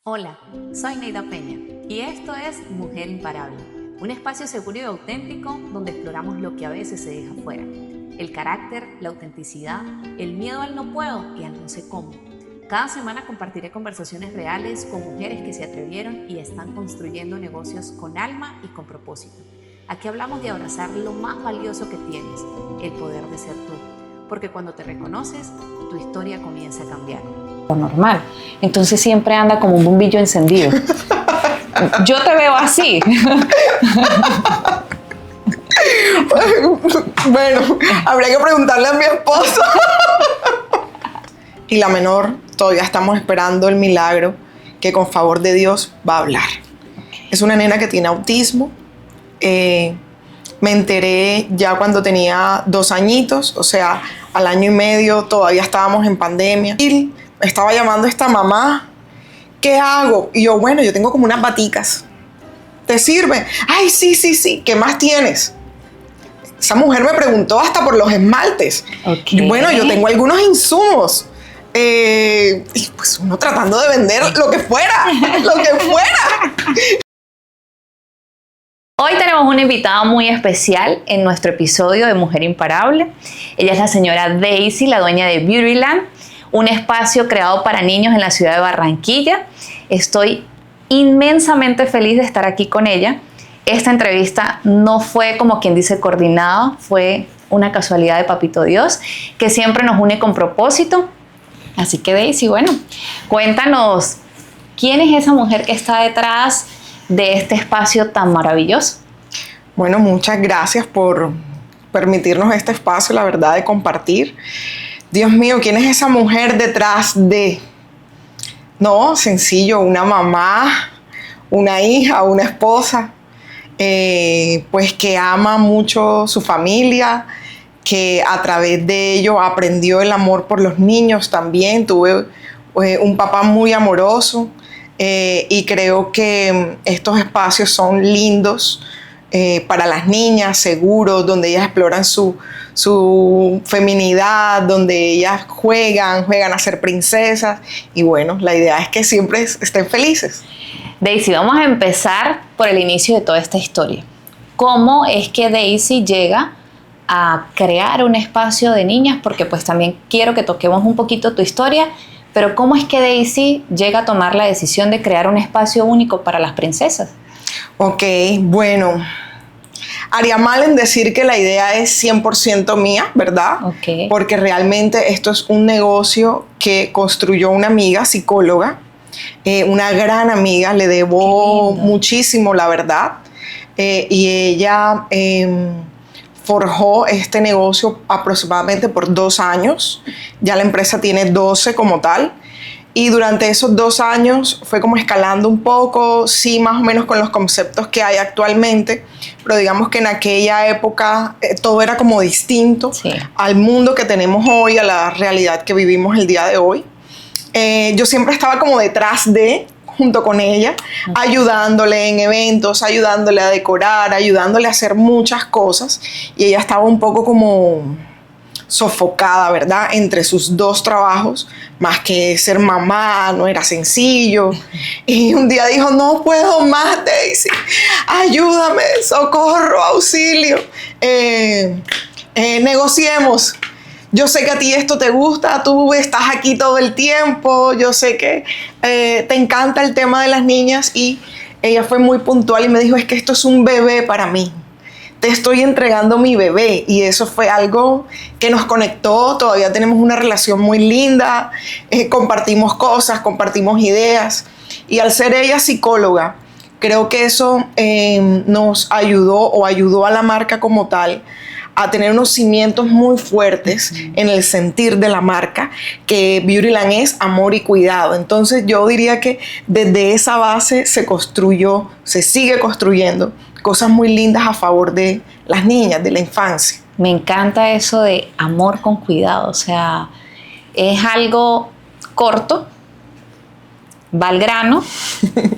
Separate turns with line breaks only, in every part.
Hola, soy Neida Peña y esto es Mujer Imparable, un espacio seguro y auténtico donde exploramos lo que a veces se deja fuera. El carácter, la autenticidad, el miedo al no puedo y al no sé cómo. Cada semana compartiré conversaciones reales con mujeres que se atrevieron y están construyendo negocios con alma y con propósito. Aquí hablamos de abrazar lo más valioso que tienes, el poder de ser tú. Porque cuando te reconoces, tu historia comienza a cambiar.
Normal. Entonces siempre anda como un bombillo encendido. Yo te veo así.
Bueno, habría que preguntarle a mi esposo. Y la menor, todavía estamos esperando el milagro que con favor de Dios va a hablar. Es una nena que tiene autismo. Me enteré ya cuando tenía 2 añitos, o sea, al año y medio todavía estábamos en pandemia. Y me estaba llamando esta mamá, ¿qué hago? Y yo, bueno, yo tengo como unas baticas. ¿Te sirve? Ay, sí, ¿qué más tienes? Esa mujer me preguntó hasta por los esmaltes.
Okay.
Bueno, yo tengo algunos insumos. Y pues uno tratando de vender lo que fuera.
Hoy tenemos una invitada muy especial en nuestro episodio de Mujer Imparable. Ella es la señora Daisy, la dueña de Beautyland, un espacio creado para niños en la ciudad de Barranquilla. Estoy inmensamente feliz de estar aquí con ella. Esta entrevista no fue, como quien dice, coordinada, fue una casualidad de Papito Dios, que siempre nos une con propósito. Así que Daisy, bueno, cuéntanos, ¿quién es esa mujer que está detrás de este espacio tan maravilloso?
Bueno, muchas gracias por permitirnos este espacio, la verdad, de compartir. Dios mío, ¿quién es esa mujer detrás de? No, sencillo, una mamá, una hija, una esposa, pues que ama mucho su familia, que a través de ello aprendió el amor por los niños también. Tuve un papá muy amoroso. Y creo que estos espacios son lindos para las niñas, seguros, donde ellas exploran su feminidad, donde ellas juegan a ser princesas. Y bueno, la idea es que siempre estén felices.
Daisy, vamos a empezar por el inicio de toda esta historia. ¿Cómo es que Daisy llega a crear un espacio de niñas? Porque pues también quiero que toquemos un poquito tu historia. Pero ¿cómo es que Daisy llega a tomar la decisión de crear un espacio único para las princesas?
Ok, bueno, haría mal en decir que la idea es 100% mía, ¿verdad?
Okay.
Porque realmente esto es un negocio que construyó una amiga psicóloga, una gran amiga, le debo muchísimo, la verdad. Y ella forjó este negocio aproximadamente por 2 años. Ya la empresa tiene 12 como tal. Y durante esos 2 años fue como escalando un poco, sí, más o menos con los conceptos que hay actualmente. Pero digamos que en aquella época todo era como distinto al mundo que tenemos hoy, a la realidad que vivimos el día de hoy. Yo siempre estaba como detrás junto con ella, ayudándole en eventos, ayudándole a decorar, ayudándole a hacer muchas cosas. Y ella estaba un poco como sofocada, ¿verdad? Entre sus 2 trabajos, más que ser mamá, no era sencillo. Y un día dijo, no puedo más, Daisy, ayúdame, socorro, auxilio, negociemos. Yo sé que a ti esto te gusta, tú estás aquí todo el tiempo, yo sé que te encanta el tema de las niñas. Y ella fue muy puntual y me dijo, es que esto es un bebé para mí. Te estoy entregando mi bebé. Y eso fue algo que nos conectó. Todavía tenemos una relación muy linda. Compartimos cosas, compartimos ideas. Y al ser ella psicóloga, creo que eso nos ayudó o ayudó a la marca como tal a tener unos cimientos muy fuertes en el sentir de la marca, que Beautyland es amor y cuidado. Entonces yo diría que desde esa base se construyó, se sigue construyendo cosas muy lindas a favor de las niñas, de la infancia.
Me encanta eso de amor con cuidado. O sea, es algo corto, va al grano,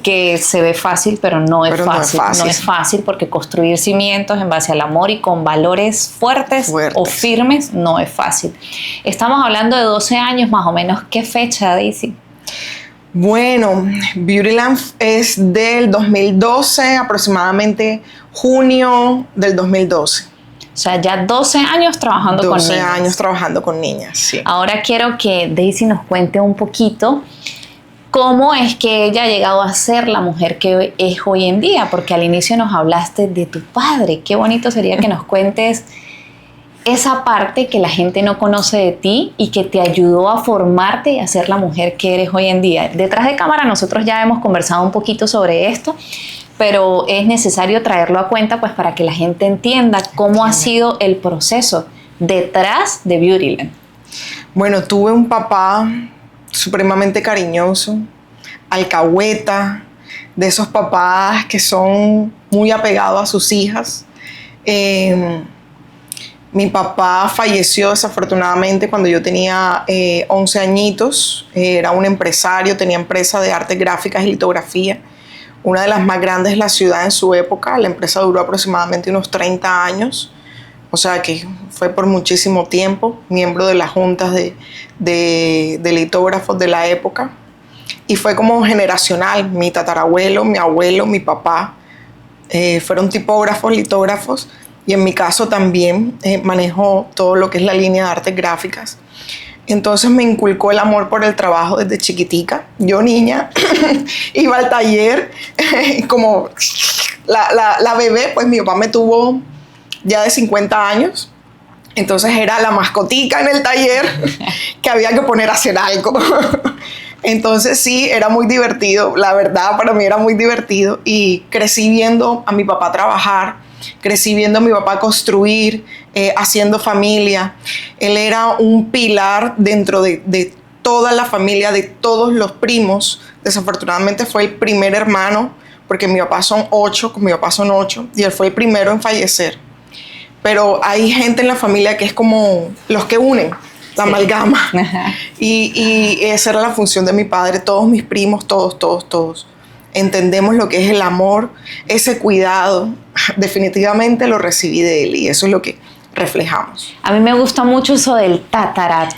que se ve fácil, pero no es fácil. No es fácil porque construir cimientos en base al amor y con valores fuertes o firmes no es fácil. Estamos hablando de 12 años más o menos. ¿Qué fecha, Daisy?
Bueno, Beautyland es del 2012, aproximadamente junio del 2012.
O sea, ya 12 años trabajando con niñas.
12 años trabajando con niñas, sí.
Ahora quiero que Daisy nos cuente un poquito cómo es que ella ha llegado a ser la mujer que es hoy en día, porque al inicio nos hablaste de tu padre. Qué bonito sería que nos cuentes esa parte que la gente no conoce de ti y que te ayudó a formarte y a ser la mujer que eres hoy en día. Detrás de cámara nosotros ya hemos conversado un poquito sobre esto, pero es necesario traerlo a cuenta pues para que la gente entienda cómo ha sido el proceso detrás de Beautyland.
Bueno, tuve un papá supremamente cariñoso, alcahueta, de esos papás que son muy apegados a sus hijas. Mi papá falleció desafortunadamente cuando yo tenía 11 añitos. Era un empresario, tenía empresa de artes gráficas y litografía, una de las más grandes de la ciudad en su época. La empresa duró aproximadamente unos 30 años, o sea que fue por muchísimo tiempo, miembro de las juntas de litógrafos de la época. Y fue como generacional. Mi tatarabuelo, mi abuelo, mi papá fueron tipógrafos, litógrafos. Y en mi caso también manejo todo lo que es la línea de artes gráficas. Entonces me inculcó el amor por el trabajo desde chiquitica. Yo, niña, iba al taller como la bebé, pues mi papá me tuvo ya de 50 años. Entonces era la mascotica en el taller que había que poner a hacer algo. Entonces sí, era muy divertido. La verdad, para mí era muy divertido. Y crecí viendo a mi papá trabajar. Crecí viendo a mi papá construir, haciendo familia. Él era un pilar dentro de toda la familia, de todos los primos. Desafortunadamente fue el primer hermano, porque mi papá son 8, con mi papá son 8, y él fue el primero en fallecer. Pero hay gente en la familia que es como los que unen, la amalgama. Y esa era la función de mi padre. Todos mis primos, todos. Entendemos lo que es el amor, ese cuidado. Definitivamente lo recibí de él y eso es lo que reflejamos.
A mí me gusta mucho eso del tatara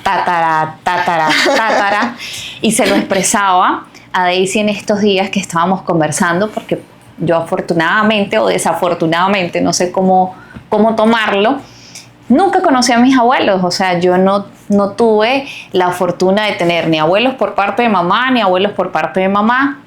y se lo expresaba a Daisy en estos días que estábamos conversando, porque yo afortunadamente o desafortunadamente, no sé cómo tomarlo, nunca conocí a mis abuelos. O sea, yo no tuve la fortuna de tener ni abuelos por parte de mamá ni abuelos por parte de mamá.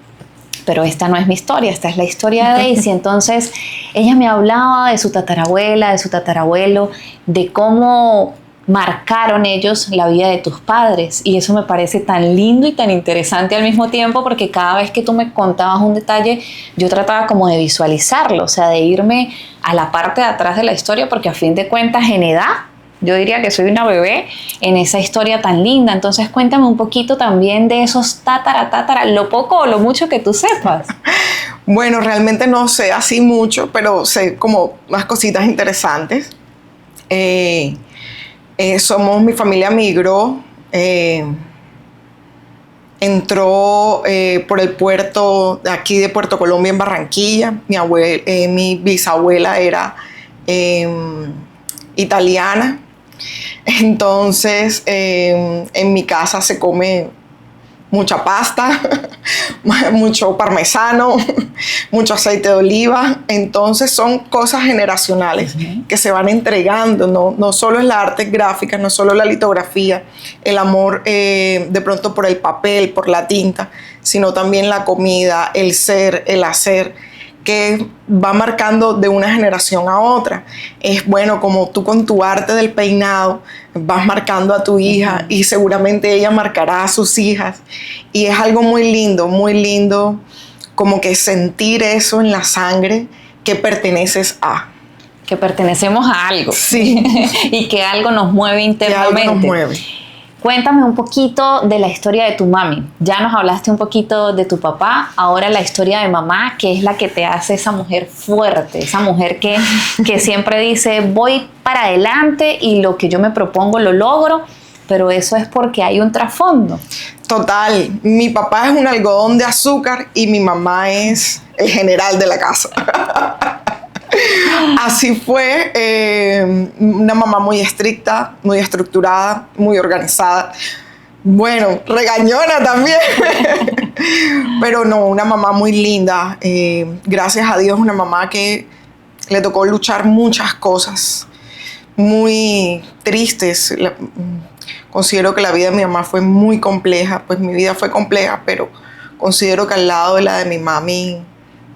Pero esta no es mi historia, esta es la historia de Daisy. Entonces, ella me hablaba de su tatarabuela, de su tatarabuelo, de cómo marcaron ellos la vida de tus padres. Y eso me parece tan lindo y tan interesante al mismo tiempo, porque cada vez que tú me contabas un detalle, yo trataba como de visualizarlo, o sea, de irme a la parte de atrás de la historia, porque a fin de cuentas, en edad, yo diría que soy una bebé en esa historia tan linda. Entonces cuéntame un poquito también de esos tatara, lo poco o lo mucho que tú sepas.
Bueno, realmente no sé así mucho, pero sé como unas cositas interesantes. Mi familia migró, entró por el puerto de aquí de Puerto Colombia en Barranquilla. Mi bisabuela era italiana. Entonces, en mi casa se come mucha pasta, mucho parmesano, mucho aceite de oliva. Entonces, son cosas generacionales que se van entregando. No solo es la arte gráfica, no solo la litografía, el amor de pronto por el papel, por la tinta, sino también la comida, el ser, el hacer, que va marcando de una generación a otra. Es bueno, como tú con tu arte del peinado vas marcando a tu hija y seguramente ella marcará a sus hijas. Y es algo muy lindo, como que sentir eso en la sangre, que perteneces a.
Que pertenecemos a algo.
Sí.
Y que algo nos mueve internamente.
Que algo nos mueve.
Cuéntame un poquito de la historia de tu mami. Ya nos hablaste un poquito de tu papá, ahora la historia de mamá, que es la que te hace esa mujer fuerte, esa mujer que siempre dice, voy para adelante y lo que yo me propongo lo logro, pero eso es porque hay un trasfondo.
Total. Mi papá es un algodón de azúcar y mi mamá es el general de la casa. Así fue, una mamá muy estricta, muy estructurada, muy organizada. Bueno, regañona también. Pero no, una mamá muy linda. Gracias a Dios, una mamá que le tocó luchar muchas cosas muy tristes. Considero que la vida de mi mamá fue muy compleja, pues mi vida fue compleja, pero considero que al lado de la de mi mami,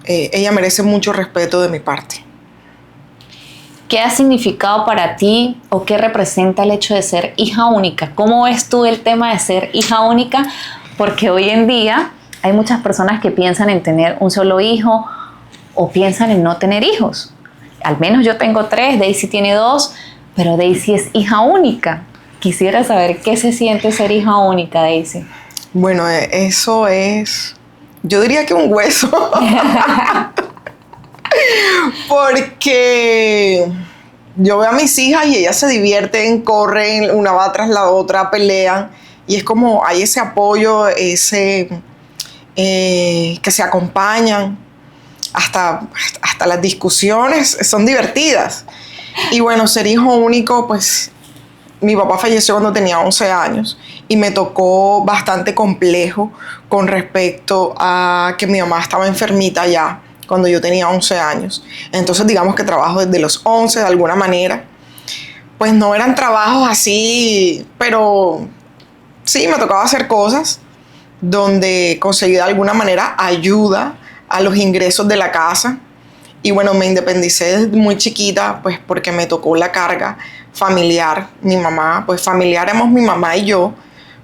ella merece mucho respeto de mi parte.
¿Qué ha significado para ti o qué representa el hecho de ser hija única? ¿Cómo ves tú el tema de ser hija única? Porque hoy en día hay muchas personas que piensan en tener un solo hijo o piensan en no tener hijos. Al menos yo tengo 3, Daisy tiene 2, pero Daisy es hija única. Quisiera saber qué se siente ser hija única, Daisy.
Bueno, eso es, yo diría que un hueso. Porque yo veo a mis hijas y ellas se divierten, corren, una va tras la otra, pelean. Y es como hay ese apoyo, que se acompañan. Hasta las discusiones son divertidas. Y bueno, ser hijo único, pues mi papá falleció cuando tenía 11 años y me tocó bastante complejo con respecto a que mi mamá estaba enfermita ya cuando yo tenía 11 años. Entonces digamos que trabajo desde los 11 de alguna manera. Pues no eran trabajos así, pero sí me tocaba hacer cosas donde conseguí de alguna manera ayuda a los ingresos de la casa. Y bueno, me independicé desde muy chiquita, pues porque me tocó la carga familiar. Mi mamá, pues familiar éramos mi mamá y yo,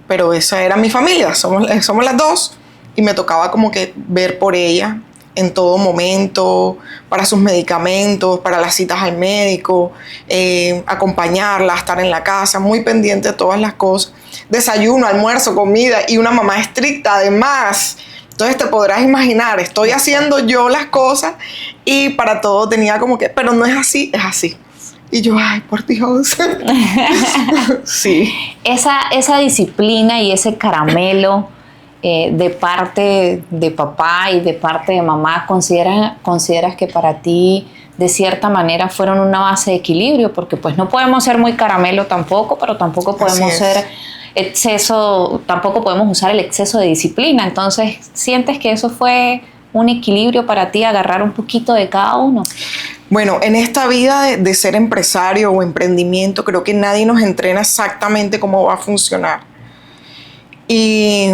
pero esa era mi familia, somos las dos. Y me tocaba como que ver por ella en todo momento, para sus medicamentos, para las citas al médico, acompañarla, estar en la casa, muy pendiente de todas las cosas. Desayuno, almuerzo, comida y una mamá estricta además. Entonces te podrás imaginar, estoy haciendo yo las cosas y para todo tenía como que, pero no es así, es así. Y yo, ay, por Dios. Sí.
Esa disciplina y ese caramelo de parte de papá y de parte de mamá, ¿consideras que para ti de cierta manera fueron una base de equilibrio? Porque pues no podemos ser muy caramelo tampoco, pero tampoco podemos ser tampoco podemos usar el exceso de disciplina. Entonces, ¿sientes que eso fue un equilibrio para ti, agarrar un poquito de cada uno?
Bueno, en esta vida de ser empresario o emprendimiento, creo que nadie nos entrena exactamente cómo va a funcionar. Y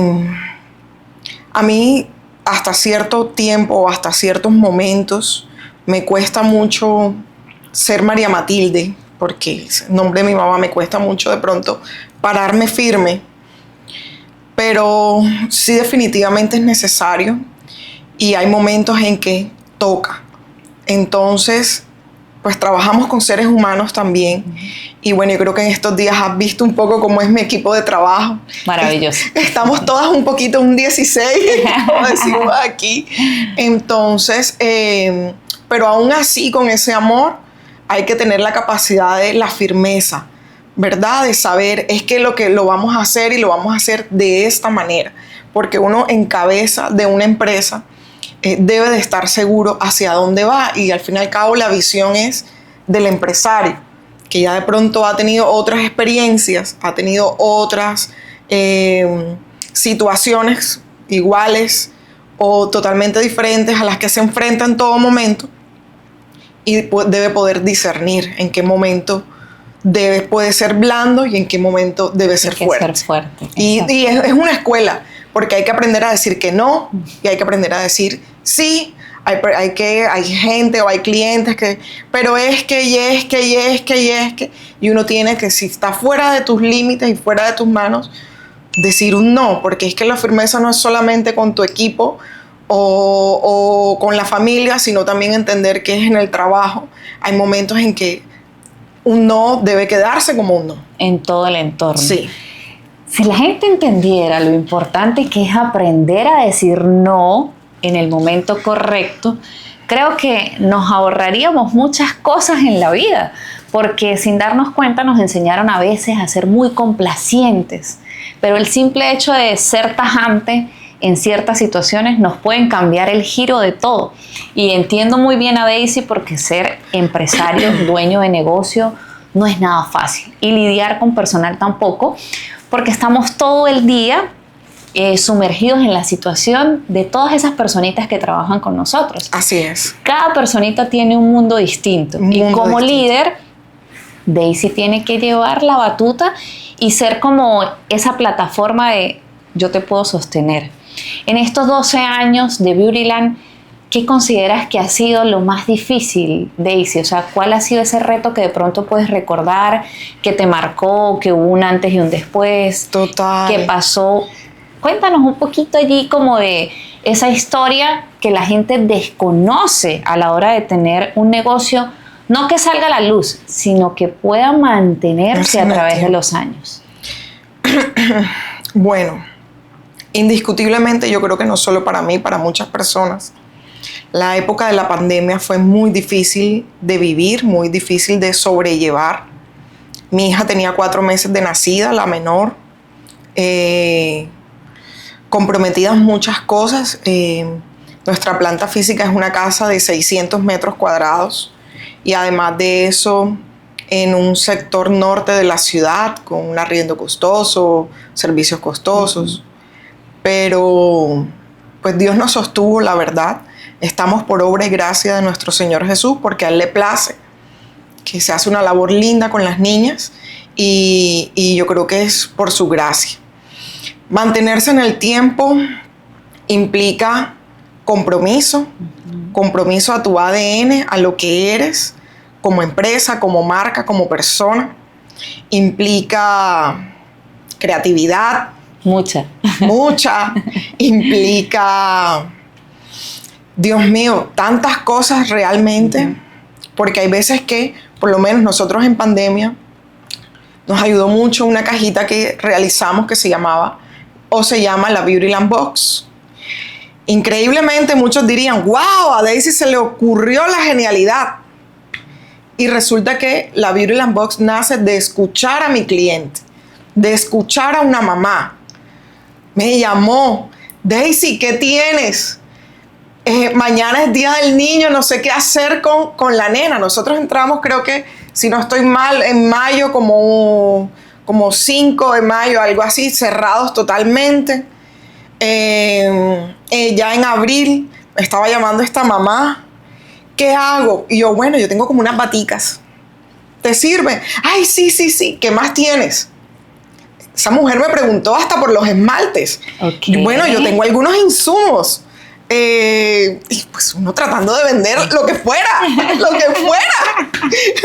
a mí, hasta cierto tiempo o hasta ciertos momentos, me cuesta mucho ser María Matilde, porque el nombre de mi mamá me cuesta mucho de pronto pararme firme, pero sí definitivamente es necesario y hay momentos en que toca. Entonces, pues trabajamos con seres humanos también. Y bueno, yo creo que en estos días has visto un poco cómo es mi equipo de trabajo.
Maravilloso.
Estamos todas un poquito un 16, como decimos aquí. Entonces, pero aún así con ese amor hay que tener la capacidad de la firmeza, ¿verdad? De saber, es que lo vamos a hacer y lo vamos a hacer de esta manera. Porque uno en cabeza de una empresa debe de estar seguro hacia dónde va y al fin y al cabo la visión es del empresario, que ya de pronto ha tenido otras experiencias, ha tenido otras situaciones iguales o totalmente diferentes a las que se enfrenta en todo momento y debe poder discernir en qué momento puede ser blando y en qué momento debe ser fuerte. Y es una escuela, porque hay que aprender a decir que no y hay que aprender a decir sí. Hay gente o hay clientes pero es que y uno tiene que, si está fuera de tus límites y fuera de tus manos, decir un no, porque es que la firmeza no es solamente con tu equipo o con la familia, sino también entender que es en el trabajo. Hay momentos en que un no debe quedarse como un no.
En todo el entorno.
Sí.
Si la gente entendiera lo importante que es aprender a decir no en el momento correcto, creo que nos ahorraríamos muchas cosas en la vida, porque sin darnos cuenta nos enseñaron a veces a ser muy complacientes, pero el simple hecho de ser tajante en ciertas situaciones nos pueden cambiar el giro de todo. Y entiendo muy bien a Daisy, porque ser empresario, dueño de negocio, no es nada fácil, y lidiar con personal tampoco, porque estamos todo el día sumergidos en la situación de todas esas personitas que trabajan con nosotros.
Así es.
Cada personita tiene un mundo distinto. Y como líder, Daisy tiene que llevar la batuta y ser como esa plataforma de yo te puedo sostener. En estos 12 años de Beautyland, ¿qué consideras que ha sido lo más difícil, Daisy? O sea, ¿cuál ha sido ese reto que de pronto puedes recordar, que te marcó, que hubo un antes y un después?
Total.
¿Qué pasó? Cuéntanos un poquito allí como de esa historia que la gente desconoce a la hora de tener un negocio, no que salga a la luz, sino que pueda mantenerse a través de los años.
Bueno, indiscutiblemente yo creo que no solo para mí, para muchas personas, la época de la pandemia fue muy difícil de vivir, muy difícil de sobrellevar. Mi hija tenía 4 meses de nacida, la menor. Comprometidas muchas cosas. Nuestra planta física es una casa de 600 metros cuadrados y además de eso en un sector norte de la ciudad con un arriendo costoso, servicios costosos. Pero pues Dios nos sostuvo, la verdad. Estamos por obra y gracia de nuestro Señor Jesús porque a Él le place que se hace una labor linda con las niñas y yo creo que es por su gracia. Mantenerse en el tiempo implica compromiso, compromiso a tu ADN, a lo que eres como empresa, como marca, como persona. Implica creatividad.
Mucha.
Implica, Dios mío, tantas cosas realmente, porque hay veces que, por lo menos nosotros en pandemia, nos ayudó mucho una cajita que realizamos que se llama la Beautyland Box. Increíblemente muchos dirían, wow, a Daisy se le ocurrió la genialidad. Y resulta que la Beautyland Box nace de escuchar a mi cliente, de escuchar a una mamá. Me llamó, Daisy, ¿qué tienes? Mañana es Día del Niño, no sé qué hacer con la nena. Nosotros entramos, creo que, si no estoy mal, en mayo, como 5 de mayo, algo así, cerrados totalmente. Ya en abril me estaba llamando esta mamá. ¿Qué hago? Y yo, bueno, yo tengo como unas baticas. ¿Te sirve? Ay, sí. ¿Qué más tienes? Esa mujer me preguntó hasta por los esmaltes.
Okay.
Bueno, yo tengo algunos insumos. Y pues uno tratando de vender lo que fuera. Me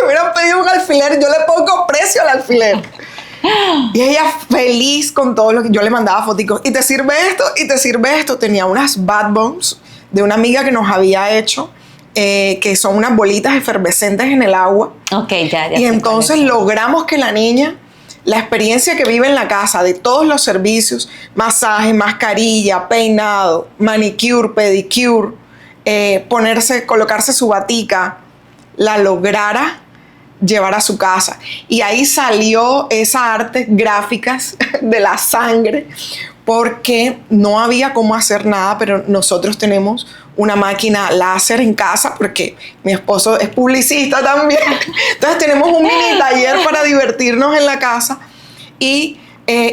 hubieran pedido un alfiler, yo le pongo precio al alfiler. Y ella feliz con todo lo que yo le mandaba foticos. ¿Y te sirve esto? ¿Y te sirve esto? Tenía unas Bad Bombs de una amiga que nos había hecho, que son unas bolitas efervescentes en el agua.
Ok, ya.
Y entonces logramos que la niña, la experiencia que vive en la casa de todos los servicios, masaje, mascarilla, peinado, manicure, pedicure, colocarse su batica, la lograra llevar a su casa. Y ahí salió esa arte gráficas de la sangre, porque no había cómo hacer nada, pero nosotros tenemos una máquina láser en casa, porque mi esposo es publicista también. Entonces tenemos un mini taller para divertirnos en la casa y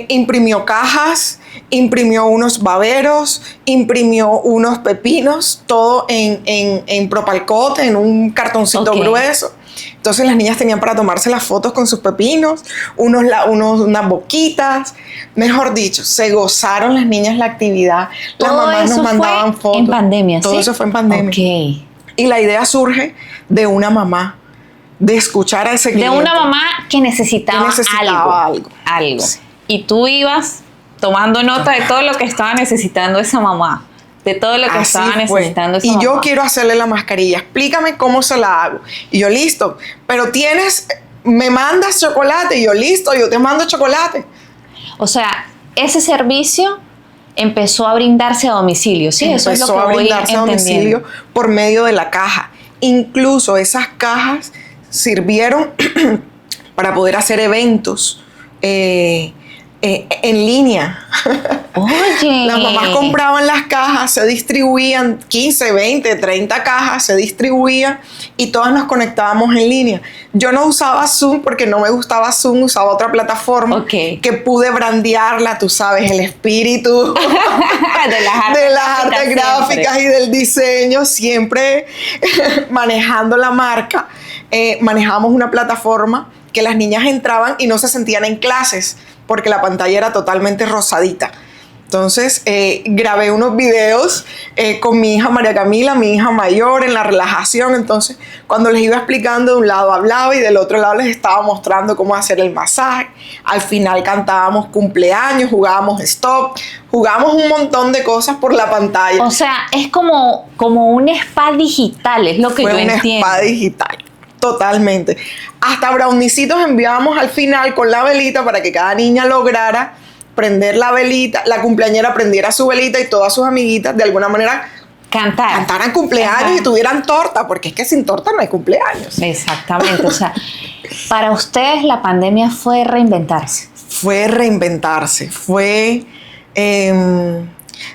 imprimió cajas, imprimió unos baberos, imprimió unos pepinos, todo en propalcote, en un cartoncito grueso. Entonces las niñas tenían para tomarse las fotos con sus pepinos, unas boquitas. Mejor dicho, se gozaron las niñas la actividad. Las mamás nos mandaban fotos.
En pandemia,
todo eso fue en pandemia.
Okay.
Y la idea surge de una mamá, de escuchar a ese cliente.
De una mamá que necesitaba algo.
Sí.
Y tú ibas tomando nota de todo lo que estaba necesitando esa mamá. De todo lo que estaba necesitando esa mamá.
Y yo quiero hacerle la mascarilla. Explícame cómo se la hago. Y yo, listo. Pero me mandas chocolate. Y yo, listo, yo te mando chocolate.
O sea, ese servicio empezó a brindarse a domicilio, ¿sí? Eso es lo que voy entendiendo.
Empezó a brindarse a domicilio por medio de la caja. Incluso esas cajas sirvieron para poder hacer eventos en línea.
Oye.
Las mamás compraban las cajas, se distribuían 15, 20, 30 cajas, se distribuían y todas nos conectábamos en línea. Yo no usaba Zoom porque no me gustaba Zoom, usaba otra plataforma que pude brandearla, tú sabes, el espíritu de las artes gráficas y del diseño, siempre manejando la marca. Manejamos una plataforma que las niñas entraban y no se sentían en clases porque la pantalla era totalmente rosadita. Entonces grabé unos videos con mi hija María Camila, mi hija mayor, en la relajación. Entonces cuando les iba explicando, de un lado hablaba y del otro lado les estaba mostrando cómo hacer el masaje. Al final cantábamos cumpleaños, jugábamos stop, jugábamos un montón de cosas por la pantalla.
O sea, es como un spa digital, es lo que yo entiendo.
Fue un spa digital. Totalmente. Hasta browniecitos enviábamos al final con la velita para que cada niña lograra prender la velita, la cumpleañera prendiera su velita y todas sus amiguitas de alguna manera cantaran cumpleaños y tuvieran torta, porque es que sin torta no hay cumpleaños.
Exactamente. O sea, para ustedes la pandemia fue reinventarse.
Fue reinventarse, fue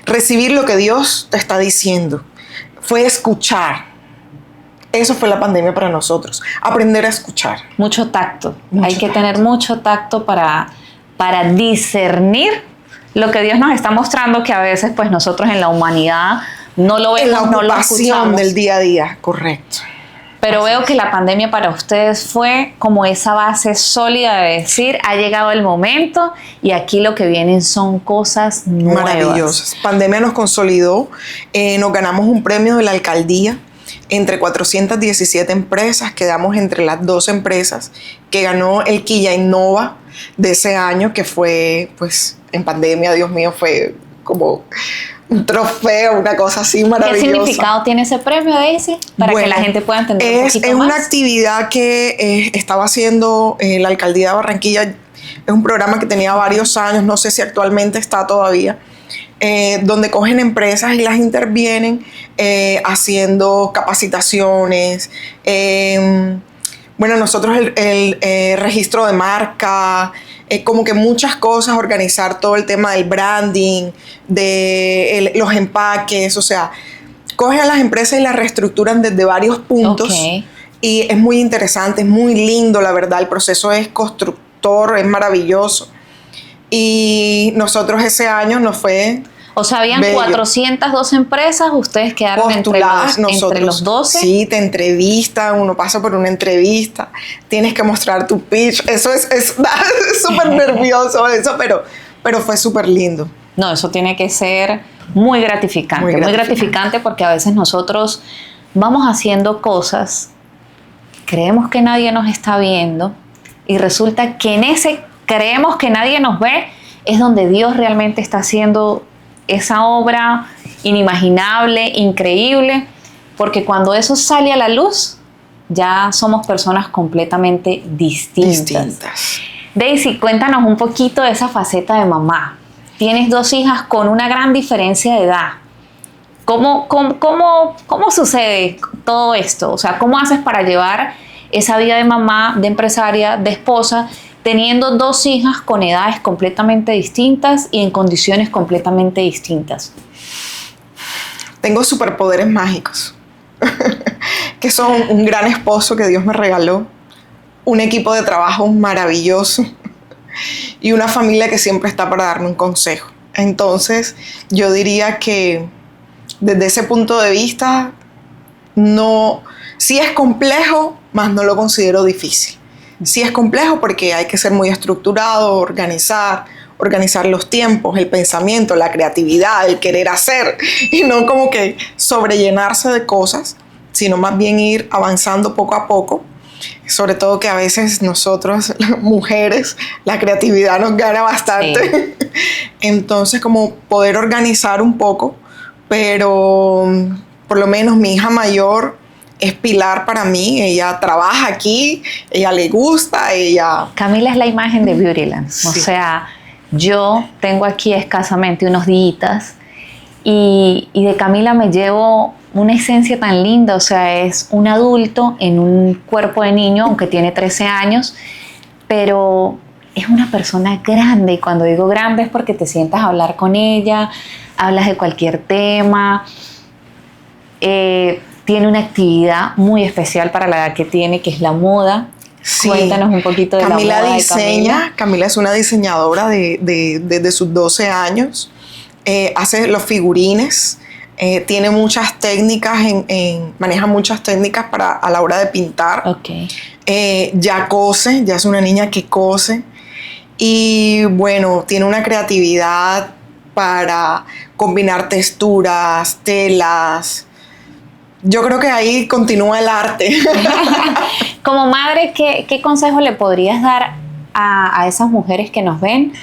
recibir lo que Dios te está diciendo, fue escuchar. Eso fue la pandemia para nosotros, aprender a escuchar.
Mucho tacto. Hay que tener mucho tacto para discernir lo que Dios nos está mostrando, que a veces pues nosotros en la humanidad no lo vemos, no lo escuchamos.
Del día a día, correcto.
Pero veo que la pandemia para ustedes fue como esa base sólida de decir, ha llegado el momento y aquí lo que vienen son cosas nuevas.
Maravillosas. Pandemia nos consolidó, nos ganamos un premio de la alcaldía entre 417 empresas, quedamos entre las 2 empresas que ganó el Quilla Innova de ese año, que fue, pues, en pandemia, Dios mío, fue como un trofeo, una cosa así maravillosa.
¿Qué significado tiene ese premio, Daisy? Para que la gente pueda entender un poquito más.
Es una actividad que estaba haciendo la Alcaldía de Barranquilla. Es un programa que tenía varios años, no sé si actualmente está todavía, donde cogen empresas y las intervienen haciendo capacitaciones. Bueno, nosotros el registro de marca, como que muchas cosas, organizar todo el tema del branding, de los empaques, o sea, cogen a las empresas y las reestructuran desde varios puntos.
Okay.
Y es muy interesante, es muy lindo, la verdad, el proceso es constructor, es maravilloso. Y nosotros ese año nos fue...
O sea, habían bello. 402 empresas, ustedes quedaron entre los 12.
Sí, te entrevistan, uno pasa por una entrevista, tienes que mostrar tu pitch. Eso es súper nervioso eso, pero fue súper lindo.
No, eso tiene que ser muy gratificante. Muy gratificante porque a veces nosotros vamos haciendo cosas, creemos que nadie nos está viendo y resulta que en ese creemos que nadie nos ve es donde Dios realmente está haciendo esa obra inimaginable, increíble, porque cuando eso sale a la luz, ya somos personas completamente distintas. Daisy, cuéntanos un poquito de esa faceta de mamá. Tienes 2 hijas con una gran diferencia de edad. ¿Cómo sucede todo esto? O sea, ¿cómo haces para llevar esa vida de mamá, de empresaria, de esposa, teniendo 2 hijas con edades completamente distintas y en condiciones completamente distintas?
Tengo superpoderes mágicos, que son un gran esposo que Dios me regaló, un equipo de trabajo maravilloso y una familia que siempre está para darme un consejo. Entonces, yo diría que desde ese punto de vista, no, sí es complejo, mas no lo considero difícil. Sí es complejo porque hay que ser muy estructurado, organizar los tiempos, el pensamiento, la creatividad, el querer hacer y no como que sobrellenarse de cosas, sino más bien ir avanzando poco a poco. Sobre todo que a veces nosotros, las mujeres, la creatividad nos gana bastante. Sí. Entonces, como poder organizar un poco, pero por lo menos mi hija mayor es pilar para mí. Ella trabaja aquí, ella le gusta, ella...
Camila es la imagen de Beautyland. Sí. O sea, yo tengo aquí escasamente unos días y de Camila me llevo una esencia tan linda. O sea, es un adulto en un cuerpo de niño, aunque tiene 13 años, pero es una persona grande, y cuando digo grande es porque te sientas a hablar con ella, hablas de cualquier tema, tiene una actividad muy especial para la edad que tiene, que es la moda.
Sí.
Cuéntanos un poquito de
Camila
la moda
diseña.
de Camila.
Camila es una diseñadora desde sus 12 años. Hace los figurines. Tiene muchas técnicas, maneja muchas técnicas a la hora de pintar.
Okay.
Ya cose, ya es una niña que cose. Y bueno, tiene una creatividad para combinar texturas, telas. Yo creo que ahí continúa el arte.
Como madre, ¿qué consejo le podrías dar a esas mujeres que nos ven?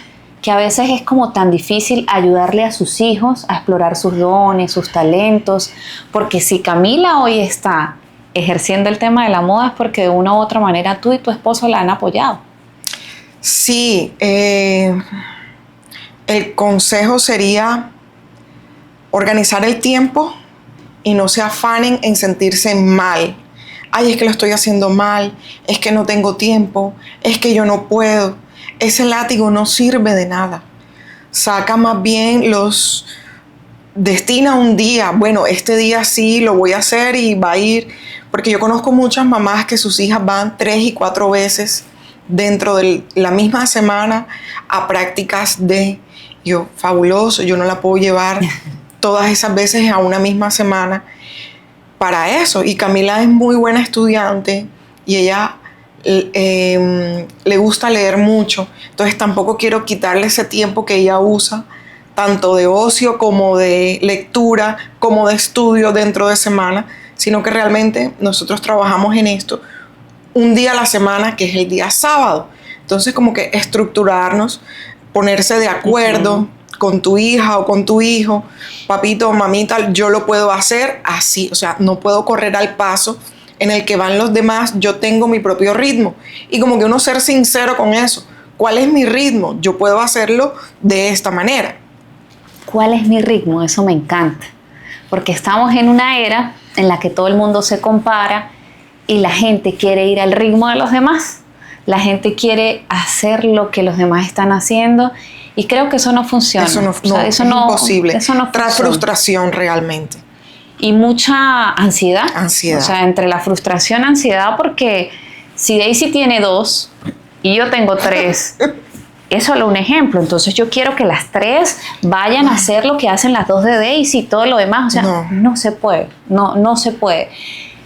Que a veces es como tan difícil ayudarle a sus hijos a explorar sus dones, sus talentos, porque si Camila hoy está ejerciendo el tema de la moda es porque de una u otra manera tú y tu esposo la han apoyado.
Sí, el consejo sería organizar el tiempo y no se afanen en sentirse mal. Ay, es que lo estoy haciendo mal, es que no tengo tiempo, es que yo no puedo. Ese látigo no sirve de nada. Saca más bien destina un día. Bueno, este día sí lo voy a hacer y va a ir. Porque yo conozco muchas mamás que sus hijas van 3 y 4 veces dentro de la misma semana a prácticas yo, fabuloso, yo no la puedo llevar todas esas veces a una misma semana para eso. Y Camila es muy buena estudiante y ella le gusta leer mucho, entonces tampoco quiero quitarle ese tiempo que ella usa, tanto de ocio como de lectura, como de estudio dentro de semana, sino que realmente nosotros trabajamos en esto un día a la semana, que es el día sábado. Entonces como que estructurarnos, ponerse de acuerdo con tu hija o con tu hijo, papito, mamita, yo lo puedo hacer así, o sea, no puedo correr al paso en el que van los demás, yo tengo mi propio ritmo. Y como que uno ser sincero con eso. ¿Cuál es mi ritmo? Yo puedo hacerlo de esta manera.
¿Cuál es mi ritmo? Eso me encanta. Porque estamos en una era en la que todo el mundo se compara y la gente quiere ir al ritmo de los demás. La gente quiere hacer lo que los demás están haciendo y creo que eso no funciona.
Eso no,
o sea,
es imposible.
Eso no
trae frustración realmente.
Y mucha ansiedad.
Ansiedad.
O sea, entre la frustración y ansiedad, porque si Daisy tiene 2 y yo tengo 3, es solo un ejemplo. Entonces yo quiero que las 3 vayan a hacer lo que hacen las 2 de Daisy y todo lo demás. O sea, no se puede. No se puede.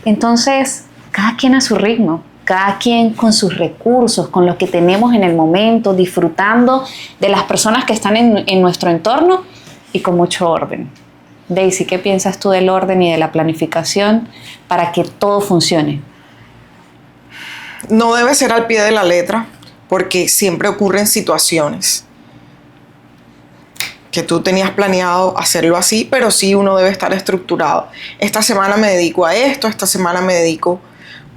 Entonces, cada quien a su ritmo. Cada quien con sus recursos, con lo que tenemos en el momento, disfrutando de las personas que están en nuestro entorno y con mucho orden. Daisy, ¿qué piensas tú del orden y de la planificación para que todo funcione?
No debe ser al pie de la letra, porque siempre ocurren situaciones que tú tenías planeado hacerlo así, pero sí uno debe estar estructurado. Esta semana me dedico a esto, esta semana me dedico...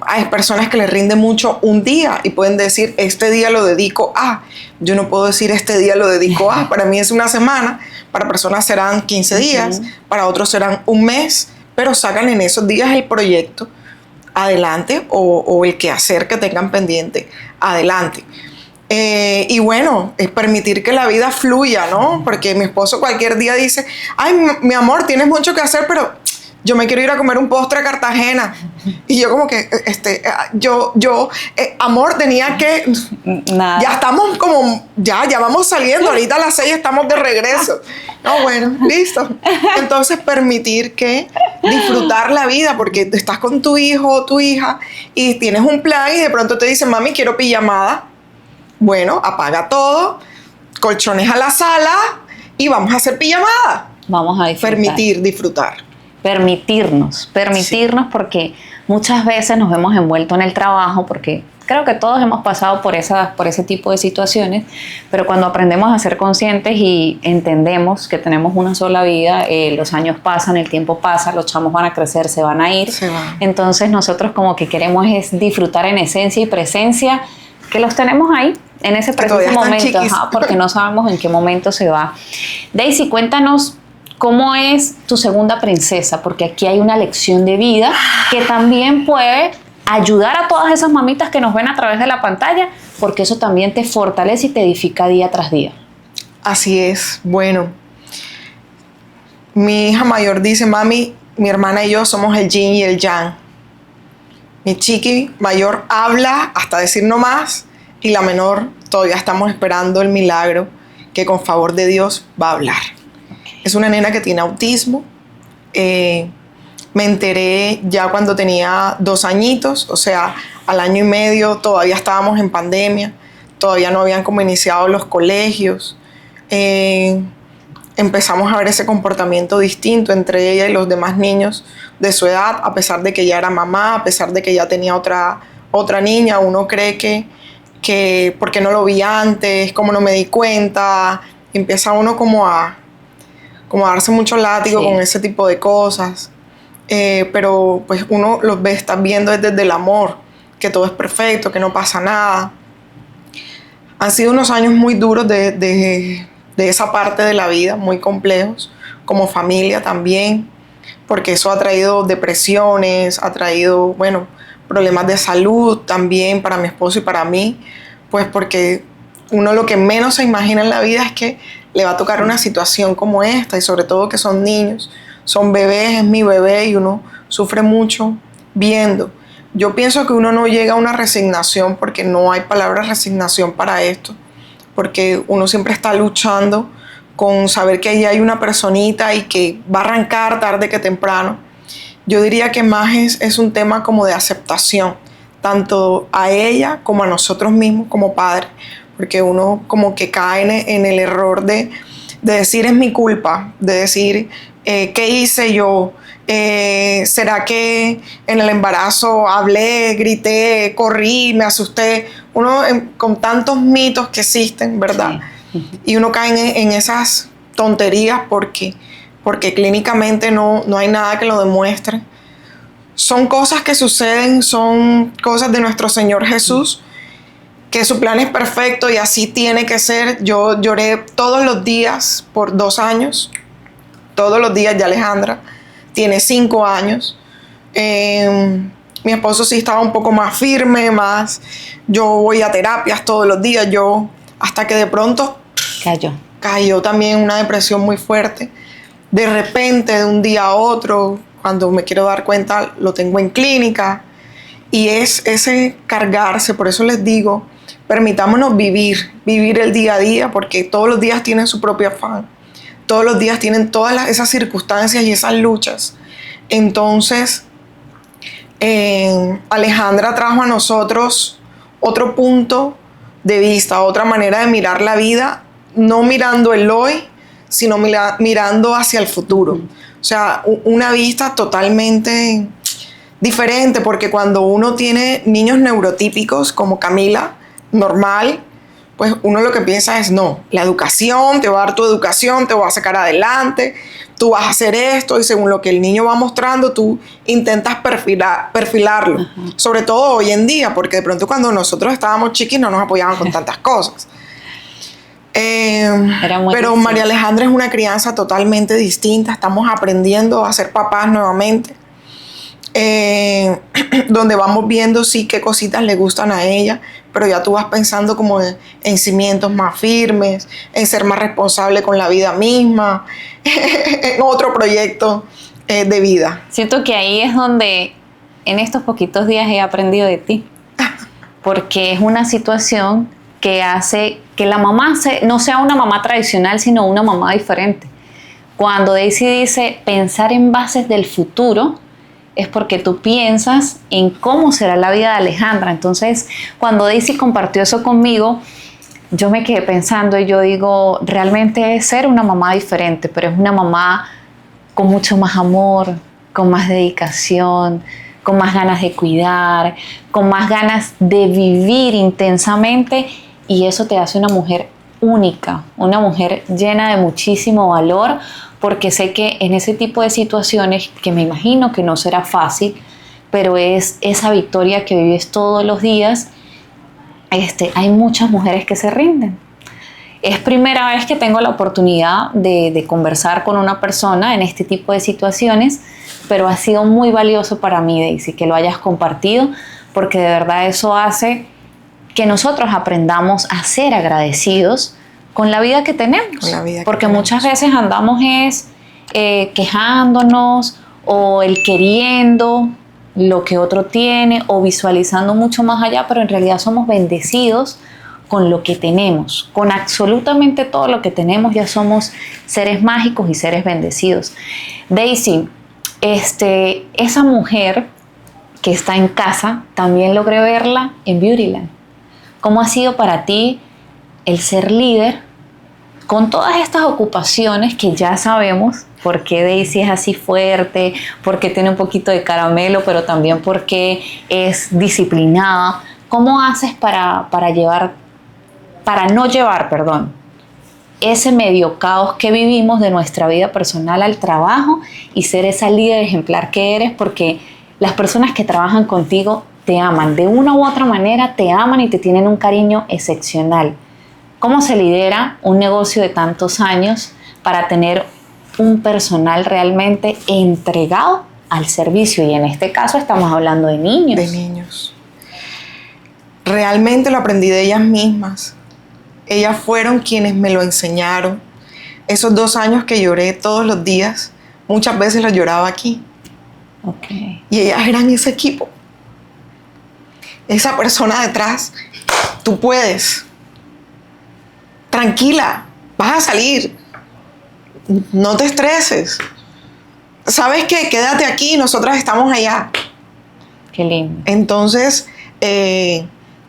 Hay personas que les rinde mucho un día y pueden decir, este día lo dedico a... Yo no puedo decir, este día lo dedico a... Para mí es una semana, para personas serán 15 días, para otros serán un mes, pero sacan en esos días el proyecto adelante o el quehacer que tengan pendiente adelante. Y bueno, es permitir que la vida fluya, ¿no? Porque mi esposo cualquier día dice, ay, mi amor, tienes mucho que hacer, pero yo me quiero ir a comer un postre a Cartagena. Y yo como que, amor, tenía que...
Nada.
Ya estamos como, ya vamos saliendo, ahorita a las 6 estamos de regreso. No, bueno, listo. Entonces permitir que disfrutar la vida, porque estás con tu hijo o tu hija y tienes un plan y de pronto te dicen, mami, quiero pijamada. Bueno, apaga todo, colchones a la sala y vamos a hacer pijamada.
Vamos a disfrutar.
Disfrutar.
Permitirnos sí. Porque muchas veces nos vemos envueltos en el trabajo, porque creo que todos hemos pasado por ese tipo de situaciones, pero cuando aprendemos a ser conscientes y entendemos que tenemos una sola vida, los años pasan, el tiempo pasa, los chamos van a crecer, se van a ir, entonces nosotros como que queremos es disfrutar en esencia y presencia, que los tenemos ahí, en ese preciso momento, porque no sabemos en qué momento se va. Daisy, cuéntanos ¿cómo es tu segunda princesa? Porque aquí hay una lección de vida que también puede ayudar a todas esas mamitas que nos ven a través de la pantalla, porque eso también te fortalece y te edifica día tras día.
Así es. Bueno, mi hija mayor dice, mami, mi hermana y yo somos el yin y el yang. Mi chiqui mayor habla hasta decir no más, y la menor todavía estamos esperando el milagro que con favor de Dios va a hablar. Es una nena que tiene autismo. Me enteré ya cuando tenía 2 añitos, o sea, al año y medio todavía estábamos en pandemia, todavía no habían como iniciado los colegios. Empezamos a ver ese comportamiento distinto entre ella y los demás niños de su edad, a pesar de que ya era mamá, a pesar de que ya tenía otra niña. Uno cree que porque no lo vi antes, como no me di cuenta, empieza uno como a darse mucho látigo con ese tipo de cosas. Pero pues uno los ve, está viendo desde el amor, que todo es perfecto, que no pasa nada. Han sido unos años muy duros de esa parte de la vida, muy complejos, como familia también, porque eso ha traído depresiones, ha traído, bueno, problemas de salud también para mi esposo y para mí, pues porque uno lo que menos se imagina en la vida es que le va a tocar una situación como esta, y sobre todo que son niños, son bebés, es mi bebé, y uno sufre mucho viendo. Yo pienso que uno no llega a una resignación, porque no hay palabra resignación para esto, porque uno siempre está luchando con saber que ahí hay una personita y que va a arrancar tarde que temprano. Yo diría que más es un tema como de aceptación, tanto a ella como a nosotros mismos como padres, porque uno como que cae en el error de decir es mi culpa, de decir ¿qué hice yo? ¿Será que en el embarazo hablé, grité, corrí, me asusté? Uno con tantos mitos que existen, ¿verdad? Sí. Y uno cae en esas tonterías porque clínicamente no hay nada que lo demuestre. Son cosas que suceden, son cosas de nuestro Señor Jesús, que su plan es perfecto y así tiene que ser. Yo lloré todos los días por 2 años, todos los días. Ya Alejandra tiene 5 años. Mi esposo sí estaba un poco más firme, yo voy a terapias todos los días, hasta que de pronto cayó también una depresión muy fuerte. De repente, de un día a otro, cuando me quiero dar cuenta, lo tengo en clínica. Y es ese cargarse. Por eso les digo, permitámonos vivir el día a día, porque todos los días tienen su propio afán. Todos los días tienen todas esas circunstancias y esas luchas. Entonces, Alejandra trajo a nosotros otro punto de vista, otra manera de mirar la vida, no mirando el hoy, sino mirando hacia el futuro. O sea, una vista totalmente diferente, porque cuando uno tiene niños neurotípicos como Camila, normal, pues uno lo que piensa es, no, la educación, te va a dar tu educación, te va a sacar adelante, tú vas a hacer esto, y según lo que el niño va mostrando, tú intentas perfilarlo. Uh-huh. Sobre todo hoy en día, porque de pronto cuando nosotros estábamos chiquis no nos apoyaban con tantas cosas. Pero María Alejandra es una crianza totalmente distinta. Estamos aprendiendo a ser papás nuevamente, donde vamos viendo sí qué cositas le gustan a ella, pero ya tú vas pensando como en cimientos más firmes, en ser más responsable con la vida misma, en otro proyecto de vida.
Siento que ahí es donde en estos poquitos días he aprendido de ti, porque es una situación que hace que la mamá no sea una mamá tradicional, sino una mamá diferente. Cuando Daisy dice pensar en bases del futuro, es porque tú piensas en cómo será la vida de Alejandra. Entonces, cuando Daisy compartió eso conmigo, yo me quedé pensando y yo digo, realmente es ser una mamá diferente, pero es una mamá con mucho más amor, con más dedicación, con más ganas de cuidar, con más ganas de vivir intensamente. Y eso te hace una mujer única, una mujer llena de muchísimo valor, porque sé que en ese tipo de situaciones, que me imagino que no será fácil, pero es esa victoria que vives todos los días, hay muchas mujeres que se rinden. Es primera vez que tengo la oportunidad de conversar con una persona en este tipo de situaciones, pero ha sido muy valioso para mí, Daisy, que lo hayas compartido, porque de verdad eso hace que nosotros aprendamos a ser agradecidos con la vida que tenemos. Porque muchas veces andamos quejándonos o el queriendo lo que otro tiene o visualizando mucho más allá, pero en realidad somos bendecidos con lo que tenemos, con absolutamente todo lo que tenemos. Ya somos seres mágicos y seres bendecidos. Daisy, esa mujer que está en casa, también logré verla en Beautyland. ¿Cómo ha sido para ti el ser líder con todas estas ocupaciones que ya sabemos por qué Daisy es así fuerte, porque tiene un poquito de caramelo, pero también porque es disciplinada? ¿Cómo haces para no llevar ese medio caos que vivimos de nuestra vida personal al trabajo y ser esa líder ejemplar que eres? Porque las personas que trabajan contigo te aman, de una u otra manera te aman y te tienen un cariño excepcional. ¿Cómo se lidera un negocio de tantos años para tener un personal realmente entregado al servicio? Y en este caso estamos hablando de niños.
De niños. Realmente lo aprendí de ellas mismas. Ellas fueron quienes me lo enseñaron. Esos 2 años que lloré todos los días, muchas veces los lloraba aquí.
Okay.
Y ellas eran ese equipo. Esa persona detrás, tú puedes. Tranquila, vas a salir. No te estreses. ¿Sabes qué? Quédate aquí, nosotras estamos allá.
Qué lindo.
Entonces,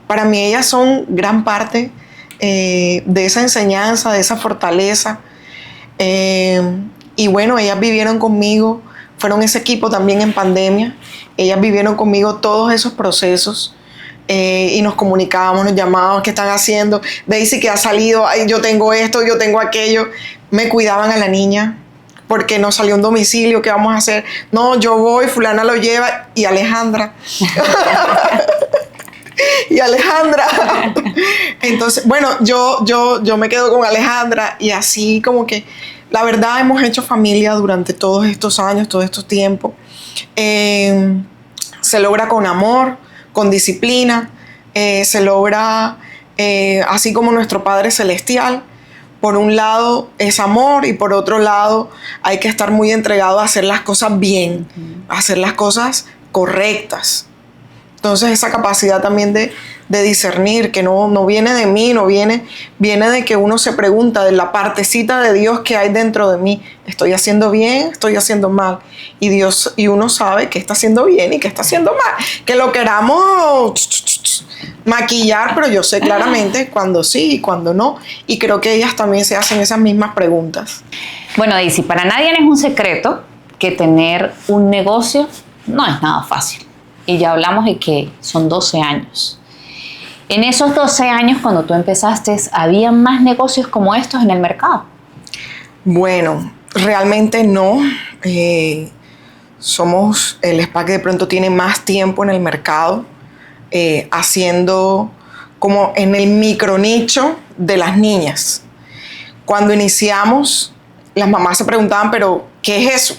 para mí ellas son gran parte de esa enseñanza, de esa fortaleza. Y bueno, ellas vivieron conmigo, fueron ese equipo también en pandemia. Ellas vivieron conmigo todos esos procesos. Y nos comunicábamos, nos llamábamos, ¿qué están haciendo? Daisy, que ha salido, ay, yo tengo esto, yo tengo aquello. Me cuidaban a la niña porque no salió un domicilio, ¿qué vamos a hacer? No, yo voy, fulana lo lleva, y Alejandra. Y Alejandra. Entonces, bueno, yo me quedo con Alejandra, y así como que la verdad hemos hecho familia durante todos estos años, todo este tiempo. Se logra con amor, con disciplina, se logra así como nuestro Padre Celestial. Por un lado es amor y por otro lado hay que estar muy entregado a hacer las cosas bien, a hacer las cosas correctas. Entonces esa capacidad también de discernir, que no viene de mí, viene de que uno se pregunta de la partecita de Dios que hay dentro de mí. ¿Estoy haciendo bien? ¿Estoy haciendo mal? Y uno sabe qué está haciendo bien y qué está haciendo mal. Que lo queramos maquillar, pero yo sé claramente cuando sí y cuando no. Y creo que ellas también se hacen esas mismas preguntas.
Bueno, Daisy, para nadie es un secreto que tener un negocio no es nada fácil. Y ya hablamos de que son 12 años. En esos 12 años, cuando tú empezaste, ¿había más negocios como estos en el mercado?
Bueno, realmente no. Somos el spa que de pronto tiene más tiempo en el mercado, haciendo como en el micronicho de las niñas. Cuando iniciamos, las mamás se preguntaban, ¿pero qué es eso?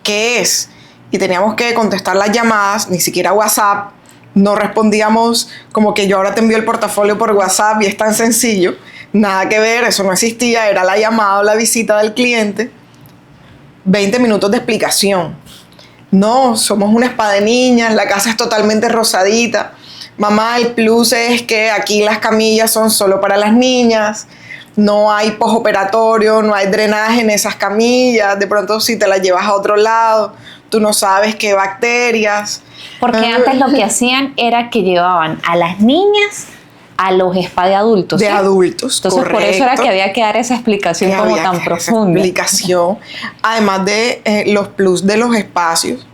¿Qué es? Y teníamos que contestar las llamadas, ni siquiera WhatsApp. No respondíamos como que yo ahora te envío el portafolio por WhatsApp y es tan sencillo. Nada que ver, eso no existía, era la llamada o la visita del cliente. 20 minutos de explicación. No, somos un spa de niñas, la casa es totalmente rosadita. Mamá, el plus es que aquí las camillas son solo para las niñas. No hay postoperatorio, no hay drenaje en esas camillas. De pronto si te las llevas a otro lado, tú no sabes qué bacterias.
Porque antes lo que hacían era que llevaban a las niñas a los spa de adultos.
De adultos,
entonces,
correcto.
por eso era que había que dar esa explicación como tan profunda.
Explicación, además de los plus de los espacios,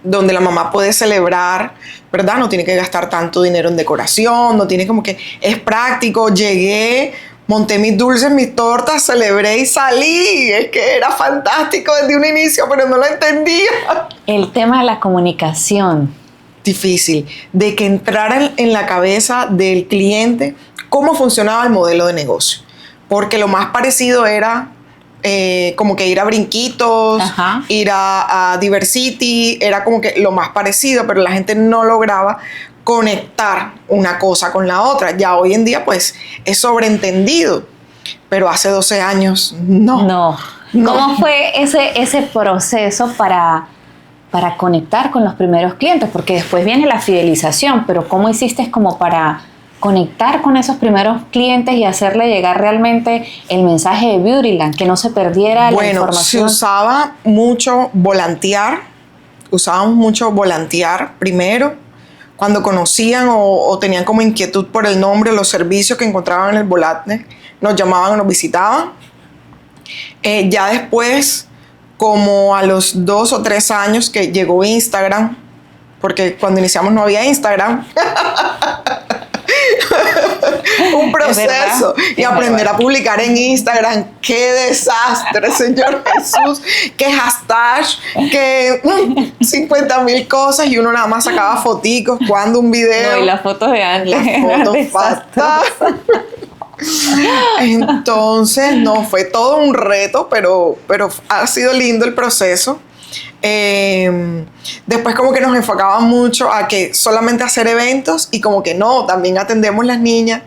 donde la mamá puede celebrar, ¿verdad? No tiene que gastar tanto dinero en decoración, no tiene como que... Es práctico, llegué... Monté mis dulces, mis tortas, celebré y salí. Es que era fantástico desde un inicio, pero no lo entendía.
El tema de la comunicación.
Difícil. De que entrara en la cabeza del cliente cómo funcionaba el modelo de negocio. Porque lo más parecido era como que ir a Brinquitos,
Ajá.
ir a Diversity, era como que lo más parecido, pero la gente no lograba conectar una cosa con la otra. Ya hoy en día pues es sobreentendido, pero hace 12 años no.
No. ¿Cómo fue ese proceso para conectar con los primeros clientes? Porque después viene la fidelización, pero ¿cómo hiciste como para conectar con esos primeros clientes y hacerle llegar realmente el mensaje de Beautyland, que no se perdiera la información?
Bueno, se usaba mucho volantear, usábamos mucho volantear primero, cuando conocían o tenían como inquietud por el nombre, los servicios que encontraban en el volante, nos llamaban o nos visitaban. Ya después, como a los 2 o 3 años que llegó Instagram, porque cuando iniciamos no había Instagram, un proceso, y aprender a publicar en Instagram, qué desastre, Señor Jesús, qué hashtag, que 50,000 cosas, y uno nada más sacaba foticos, cuando un video.
No, y las fotos de antes.
Las fotos fantásticas. Entonces, no, fue todo un reto, pero ha sido lindo el proceso. Después como que nos enfocaban mucho a que solamente hacer eventos y como que no, también atendemos las niñas,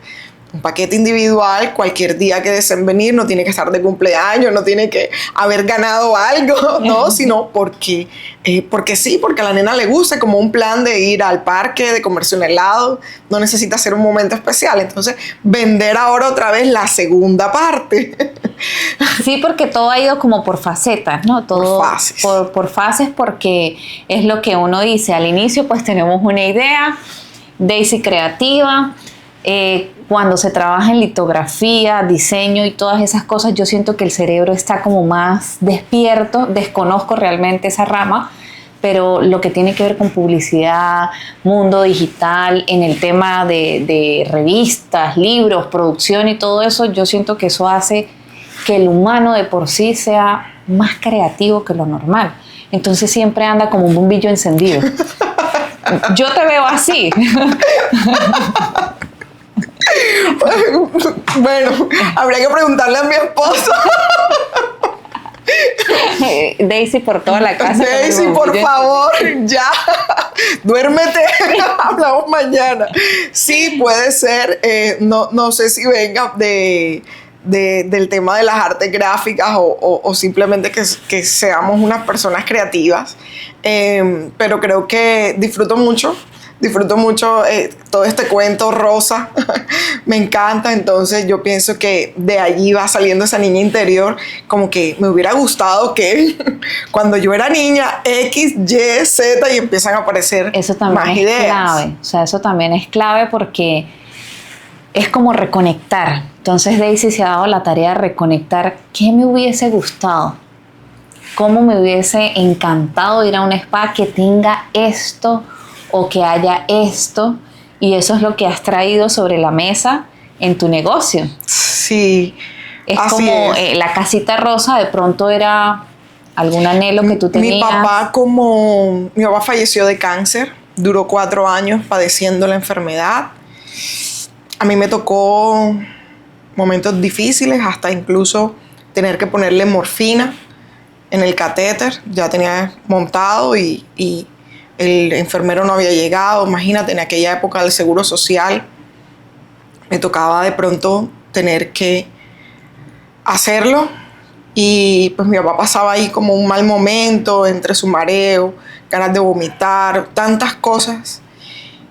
un paquete individual, cualquier día que deseen venir, no tiene que estar de cumpleaños, no tiene que haber ganado algo, no, sino porque sí, porque a la nena le gusta, como un plan de ir al parque, de comerse un helado, no necesita ser un momento especial. Entonces, vender ahora otra vez la segunda parte.
Sí, porque todo ha ido como por facetas, ¿no? Todo
por fases.
Por fases, porque es lo que uno dice. Al inicio, pues tenemos una idea, Daisy creativa. Cuando se trabaja en litografía, diseño y todas esas cosas, yo siento que el cerebro está como más despierto. Desconozco realmente esa rama, pero lo que tiene que ver con publicidad, mundo digital, en el tema de revistas, libros, producción y todo eso, yo siento que eso hace que el humano de por sí sea más creativo que lo normal. Entonces siempre anda como un bombillo encendido. Yo te veo así.
Bueno, habría que preguntarle a mi esposo.
Daisy por toda la casa.
Daisy, por favor, ya. Duérmete. Hablamos mañana. Sí, puede ser. No sé si venga del tema de las artes gráficas o simplemente que seamos unas personas creativas. Pero creo que disfruto mucho todo este cuento rosa. Me encanta. Entonces yo pienso que de allí va saliendo esa niña interior, como que me hubiera gustado que cuando yo era niña X, Y, Z, y empiezan a aparecer
eso también
más
es
ideas.
Clave. O sea, eso también es clave porque es como reconectar. Entonces Daisy se ha dado la tarea de reconectar. ¿Qué me hubiese gustado? ¿Cómo me hubiese encantado ir a un spa que tenga esto o que haya esto? Y eso es lo que has traído sobre la mesa en tu negocio.
Sí,
es
así
como
es.
La casita rosa de pronto era algún anhelo que tú tenías.
Mi papá falleció de cáncer, duró 4 años padeciendo la enfermedad. A mí me tocó momentos difíciles, hasta incluso tener que ponerle morfina en el catéter. Ya tenía montado y el enfermero no había llegado. Imagínate, en aquella época del Seguro Social me tocaba de pronto tener que hacerlo, y pues mi papá pasaba ahí como un mal momento, entre su mareo, ganas de vomitar, tantas cosas,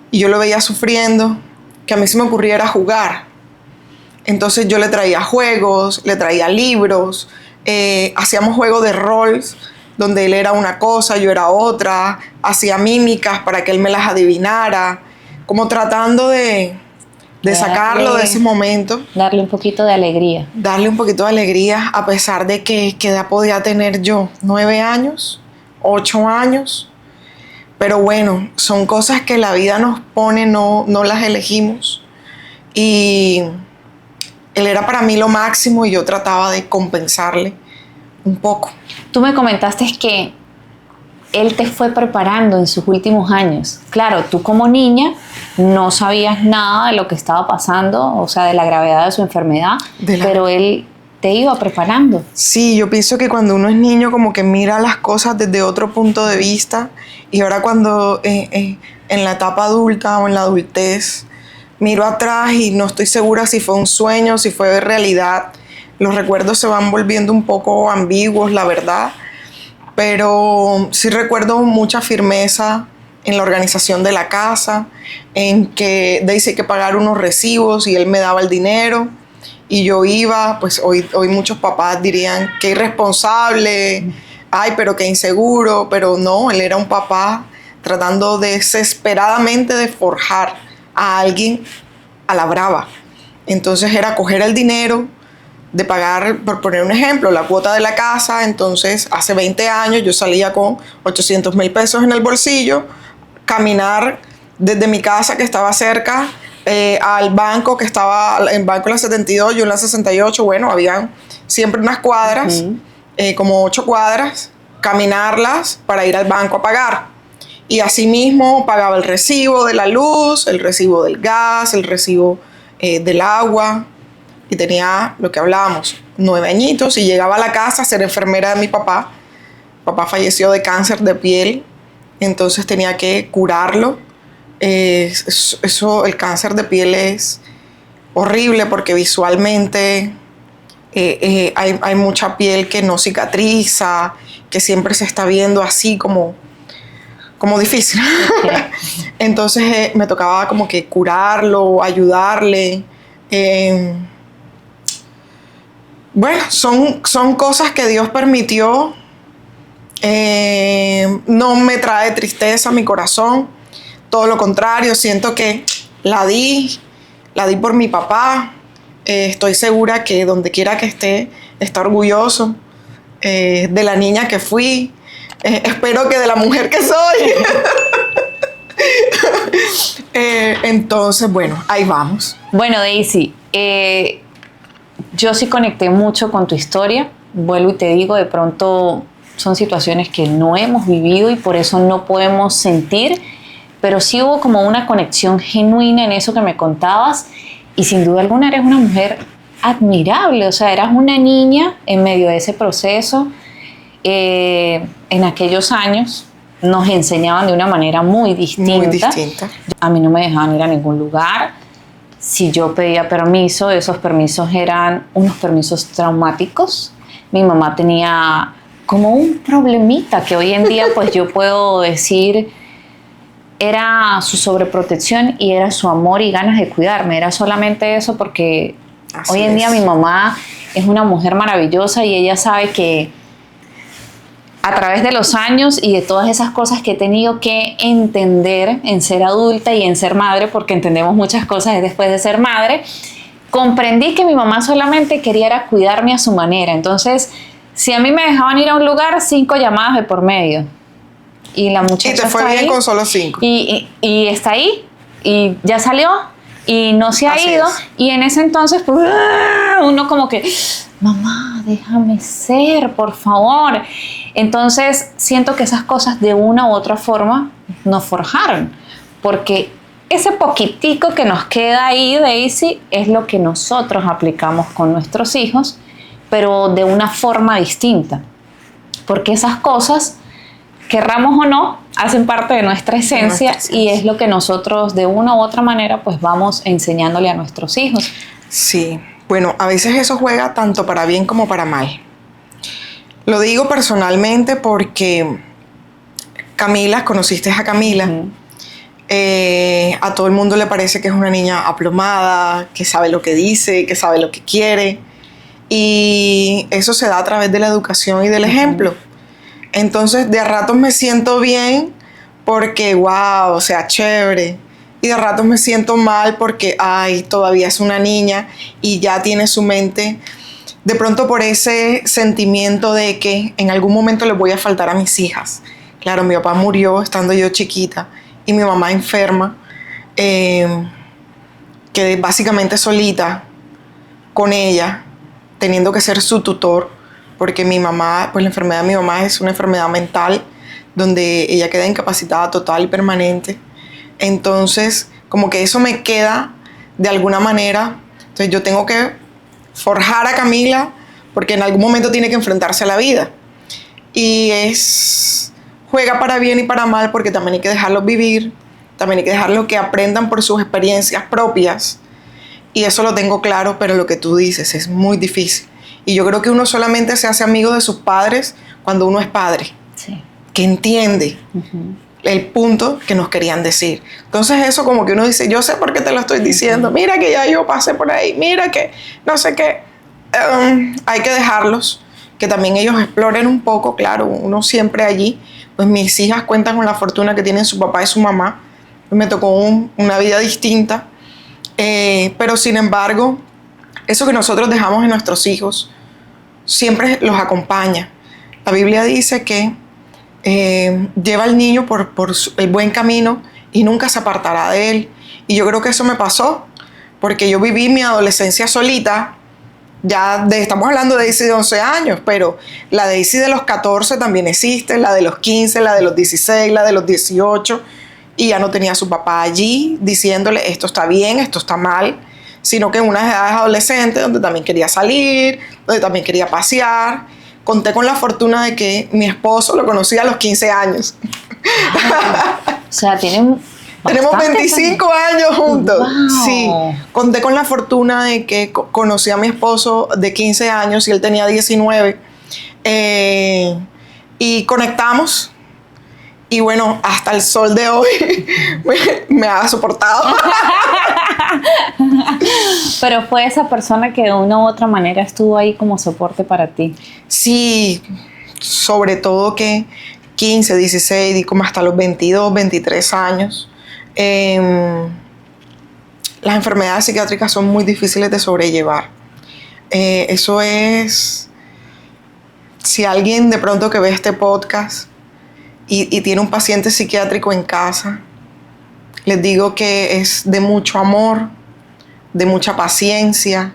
y yo lo veía sufriendo, que a mí se me ocurría era jugar. Entonces yo le traía juegos, le traía libros, hacíamos juegos de rol, donde él era una cosa, yo era otra, hacía mímicas para que él me las adivinara, como tratando de sacarlo de ese momento.
Darle un poquito de alegría.
Darle un poquito de alegría, a pesar de que edad podía tener yo, 9 años, 8 años. Pero bueno, son cosas que la vida nos pone, no las elegimos. Y él era para mí lo máximo y yo trataba de compensarle un poco.
Tú me comentaste que él te fue preparando en sus últimos años. Claro, tú como niña no sabías nada de lo que estaba pasando, o sea, de la gravedad de su enfermedad, pero él te iba preparando.
Sí, yo pienso que cuando uno es niño como que mira las cosas desde otro punto de vista, y ahora cuando en la etapa adulta o en la adultez miro atrás y no estoy segura si fue un sueño, si fue realidad. Los recuerdos se van volviendo un poco ambiguos, la verdad, pero sí recuerdo mucha firmeza en la organización de la casa, en que Daisy hay que pagar unos recibos y él me daba el dinero y yo iba. Pues hoy muchos papás dirían que irresponsable, ay, pero qué inseguro, pero no, él era un papá tratando desesperadamente de forjar a alguien a la brava. Entonces era coger el dinero, de pagar, por poner un ejemplo, la cuota de la casa. Entonces hace 20 años yo salía con 800,000 pesos en el bolsillo, caminar desde mi casa que estaba cerca al banco que estaba en Banco de la 72, yo en la 68, bueno, habían siempre unas cuadras, como 8 cuadras, caminarlas para ir al banco a pagar. Y asimismo pagaba el recibo de la luz, el recibo del gas, el recibo del agua. Y tenía lo que hablábamos, 9 añitos, y llegaba a la casa a ser enfermera de mi papá. Papá falleció de cáncer de piel, entonces tenía que curarlo. El cáncer de piel es horrible porque visualmente hay mucha piel que no cicatriza, que siempre se está viendo así como difícil. Okay. Entonces me tocaba como que curarlo, ayudarle. Bueno, son cosas que Dios permitió. No me trae tristeza a mi corazón. Todo lo contrario, siento que la di por mi papá. Estoy segura que donde quiera que esté, está orgulloso de la niña que fui. Espero que de la mujer que soy. Entonces, bueno, ahí vamos.
Bueno, Daisy, yo sí conecté mucho con tu historia. Vuelvo y te digo, de pronto son situaciones que no hemos vivido y por eso no podemos sentir, pero sí hubo como una conexión genuina en eso que me contabas, y sin duda alguna eres una mujer admirable. O sea, eras una niña en medio de ese proceso. En aquellos años nos enseñaban de una manera muy distinta.
Muy distinta.
A mí no me dejaban ir a ningún lugar. Si yo pedía permiso, esos permisos eran unos permisos traumáticos. Mi mamá tenía como un problemita que hoy en día pues yo puedo decir era su sobreprotección y era su amor y ganas de cuidarme. Era solamente eso, porque así hoy en día mi mamá es una mujer maravillosa y ella sabe que a través de los años y de todas esas cosas que he tenido que entender en ser adulta y en ser madre, porque entendemos muchas cosas después de ser madre, comprendí que mi mamá solamente quería era cuidarme a su manera. Entonces, si a mí me dejaban ir a un lugar, 5 llamadas de por medio. Y la muchacha
y te fue bien ahí, con solo 5.
Y está ahí, y ya salió, y no se ha así ido. Es. Y en ese entonces, pues, uno como que, mamá, déjame ser, por favor. Entonces, siento que esas cosas de una u otra forma nos forjaron, porque ese poquitico que nos queda ahí, Daisy, es lo que nosotros aplicamos con nuestros hijos, pero de una forma distinta, porque esas cosas, querramos o no, hacen parte de nuestra esencia y es lo que nosotros de una u otra manera pues vamos enseñándole a nuestros hijos.
Sí, bueno, a veces eso juega tanto para bien como para mal. Lo digo personalmente porque Camila, conociste a Camila, a todo el mundo le parece que es una niña aplomada, que sabe lo que dice, que sabe lo que quiere, y eso se da a través de la educación y del ejemplo. Entonces, de a ratos me siento bien porque, wow, o sea, chévere. Y de a ratos me siento mal porque, ay, todavía es una niña y ya tiene su mente, de pronto por ese sentimiento de que en algún momento les voy a faltar a mis hijas. Claro, mi papá murió estando yo chiquita y mi mamá enferma, quedé básicamente solita con ella, teniendo que ser su tutor, porque mi mamá, pues la enfermedad de mi mamá es una enfermedad mental donde ella queda incapacitada total y permanente. Entonces, como que eso me queda de alguna manera. Entonces yo tengo que forjar a Camila porque en algún momento tiene que enfrentarse a la vida. Y juega para bien y para mal, porque también hay que dejarlos vivir, también hay que dejarlos que aprendan por sus experiencias propias. Y eso lo tengo claro, pero lo que tú dices es muy difícil. Y yo creo que uno solamente se hace amigo de sus padres cuando uno es padre,
Sí.
que entiende el punto que nos querían decir. Entonces eso como que uno dice, yo sé por qué te lo estoy diciendo, mira que ya yo pasé por ahí, mira que no sé qué. Hay que dejarlos, que también ellos exploren un poco, claro, uno siempre allí. Pues mis hijas cuentan con la fortuna que tienen su papá y su mamá. Me tocó una vida distinta, pero sin embargo, eso que nosotros dejamos en nuestros hijos siempre los acompaña. La Biblia dice que lleva al niño por el buen camino y nunca se apartará de él. Y yo creo que eso me pasó, porque yo viví mi adolescencia solita. Estamos hablando de Daisy de 11 años, pero la Daisy de los 14 también existe, la de los 15, la de los 16, la de los 18, y ya no tenía a su papá allí diciéndole esto está bien, esto está mal, sino que en unas edades adolescentes donde también quería salir, donde también quería pasear. Conté con la fortuna de que mi esposo lo conocía a los 15 años.
O sea, tenemos
25 años juntos.
Wow.
Sí, conté con la fortuna de que conocí a mi esposo de 15 años y él tenía 19. Y conectamos. Y bueno, hasta el sol de hoy me ha soportado.
Pero fue esa persona que de una u otra manera estuvo ahí como soporte para ti.
Sí, sobre todo que 15, 16 y como hasta los 22, 23 años. Las enfermedades psiquiátricas son muy difíciles de sobrellevar. Eso es, si alguien de pronto que ve este podcast y tiene un paciente psiquiátrico en casa, les digo que es de mucho amor, de mucha paciencia.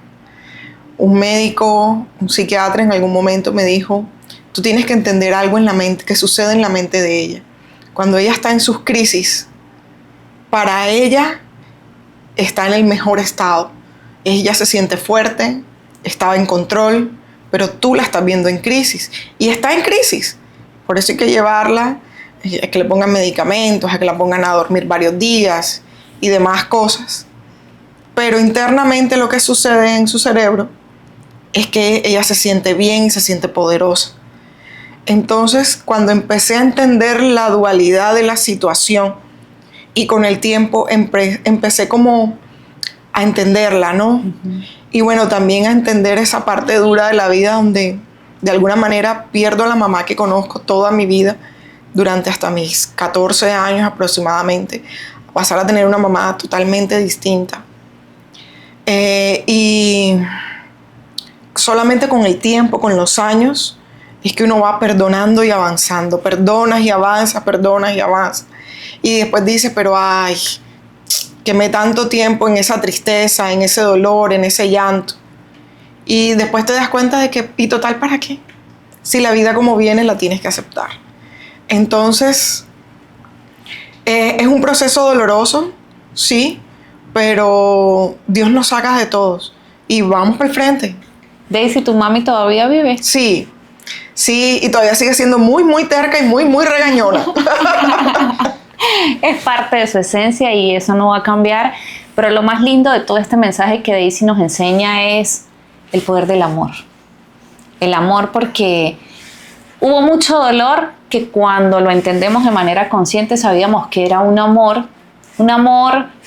Un médico, un psiquiatra en algún momento me dijo, tú tienes que entender algo en la mente, que sucede en la mente de ella. Cuando ella está en sus crisis, para ella está en el mejor estado. Ella se siente fuerte, estaba en control, pero tú la estás viendo en crisis. Y está en crisis. Por eso hay que llevarla, a que le pongan medicamentos, a que la pongan a dormir varios días y demás cosas. Pero internamente lo que sucede en su cerebro es que ella se siente bien y se siente poderosa. Entonces, cuando empecé a entender la dualidad de la situación y con el tiempo empecé como a entenderla, ¿no? Y bueno, también a entender esa parte dura de la vida donde de alguna manera pierdo a la mamá que conozco toda mi vida durante hasta mis 14 años aproximadamente, a pasar a tener una mamá totalmente distinta. Y solamente con el tiempo, con los años, es que uno va perdonando y avanzando. Perdonas y avanzas, perdonas y avanzas. Y después dices, pero ay, quemé tanto tiempo en esa tristeza, en ese dolor, en ese llanto. Y después te das cuenta de que, ¿y total para qué? Si la vida como viene la tienes que aceptar. Entonces, es un proceso doloroso, sí, pero Dios nos saca de todos y vamos para el frente.
Daisy, ¿tu mami todavía vive?
Sí, y todavía sigue siendo muy, muy terca y muy, muy regañona.
Es parte de su esencia y eso no va a cambiar, pero lo más lindo de todo este mensaje que Daisy nos enseña es el poder del amor. El amor, porque hubo mucho dolor que cuando lo entendemos de manera consciente sabíamos que era un amor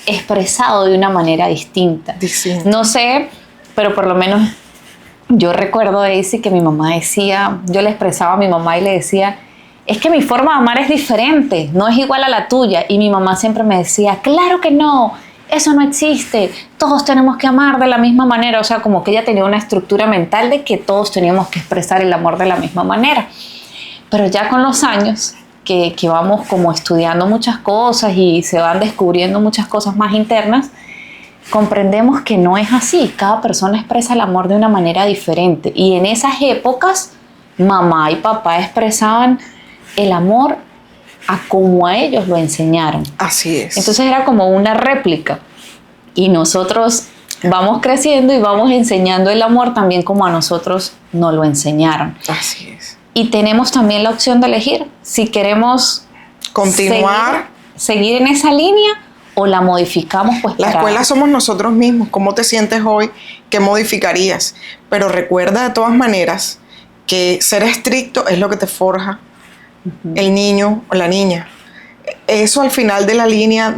expresado de una manera distinta. No sé, pero por lo menos yo recuerdo, Daisy, que mi mamá decía, yo le expresaba a mi mamá y le decía, es que mi forma de amar es diferente, no es igual a la tuya. Y mi mamá siempre me decía, claro que no, eso no existe, todos tenemos que amar de la misma manera. O sea, como que ella tenía una estructura mental de que todos teníamos que expresar el amor de la misma manera. Pero ya con los años que vamos como estudiando muchas cosas y se van descubriendo muchas cosas más internas, comprendemos que no es así. Cada persona expresa el amor de una manera diferente. Y en esas épocas, mamá y papá expresaban el amor a como a ellos lo enseñaron.
Así es.
Entonces era como una réplica. Y nosotros vamos creciendo y vamos enseñando el amor también como a nosotros nos lo enseñaron.
Así es.
Y tenemos también la opción de elegir si queremos
continuar,
seguir en esa línea o la modificamos. Pues
la escuela somos nosotros mismos. ¿Cómo te sientes hoy? ¿Qué modificarías? Pero recuerda de todas maneras que ser estricto es lo que te forja el niño o la niña. Eso al final de la línea,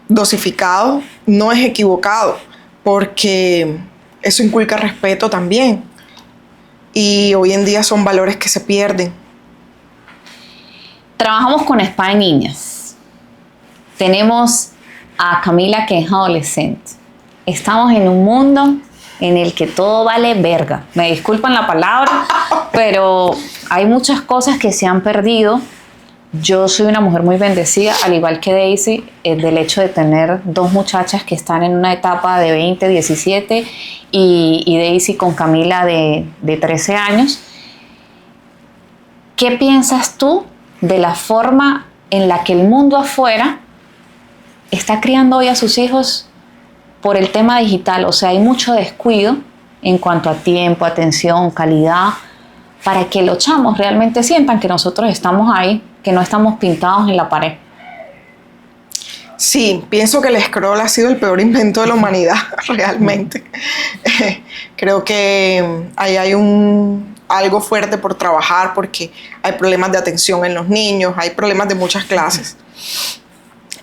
dosificado, no es equivocado, porque eso inculca respeto también. Y hoy en día son valores que se pierden.
Trabajamos con spa de niñas. Tenemos a Camila, que es adolescente. Estamos en un mundo en el que todo vale verga. Me disculpan la palabra, pero hay muchas cosas que se han perdido. Yo soy una mujer muy bendecida, al igual que Daisy, del hecho de tener dos muchachas que están en una etapa de 20, 17 y Daisy con Camila de 13 años. ¿Qué piensas tú de la forma en la que el mundo afuera está criando hoy a sus hijos por el tema digital? O sea, hay mucho descuido en cuanto a tiempo, atención, calidad, para que los chamos realmente sientan que nosotros estamos ahí, que no estamos pintados en la pared.
Sí, pienso que el scroll ha sido el peor invento de la humanidad, realmente. Creo que ahí hay algo fuerte por trabajar, porque hay problemas de atención en los niños, hay problemas de muchas clases.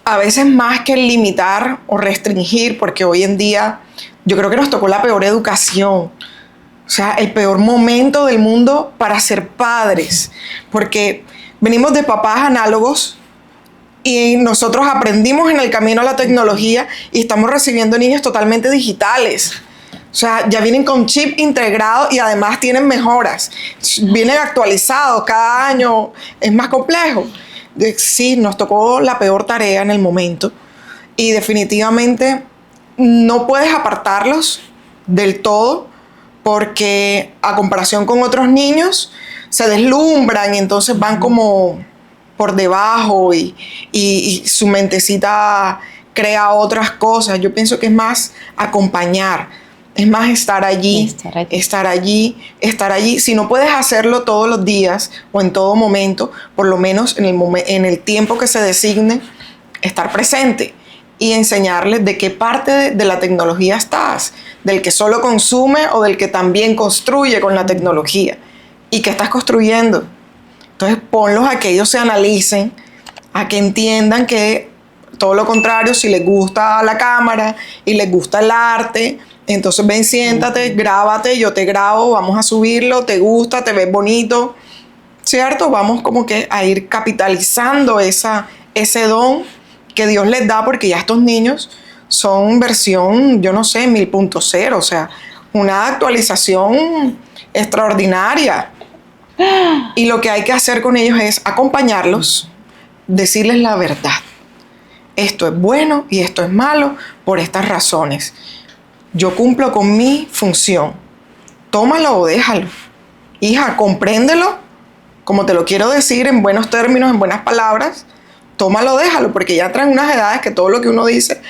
A veces más que limitar o restringir, porque hoy en día yo creo que nos tocó la peor educación. O sea, el peor momento del mundo para ser padres, porque venimos de papás análogos y nosotros aprendimos en el camino a la tecnología y estamos recibiendo niños totalmente digitales. O sea, ya vienen con chip integrado y además tienen mejoras. Vienen actualizados cada año, es más complejo. Sí, nos tocó la peor tarea en el momento y definitivamente no puedes apartarlos del todo, porque a comparación con otros niños se deslumbran y entonces van como por debajo y su mentecita crea otras cosas. Yo pienso que es más acompañar, es más estar allí. Si no puedes hacerlo todos los días o en todo momento, por lo menos en el tiempo que se designe, estar presente y enseñarles de qué parte de la tecnología estás, del que solo consume o del que también construye con la tecnología. ¿Y qué estás construyendo? Entonces ponlos a que ellos se analicen, a que entiendan que todo lo contrario, si les gusta la cámara y les gusta el arte, entonces ven, siéntate, grábate, yo te grabo, vamos a subirlo, te gusta, te ves bonito, ¿cierto? Vamos como que a ir capitalizando ese don que Dios les da, porque ya estos niños son versión, yo no sé, 1000.0, o sea, una actualización extraordinaria. Y lo que hay que hacer con ellos es acompañarlos, decirles la verdad. Esto es bueno y esto es malo por estas razones. Yo cumplo con mi función. Tómalo o déjalo. Hija, compréndelo, como te lo quiero decir en buenos términos, en buenas palabras. Tómalo, déjalo, porque ya traen unas edades que todo lo que uno dice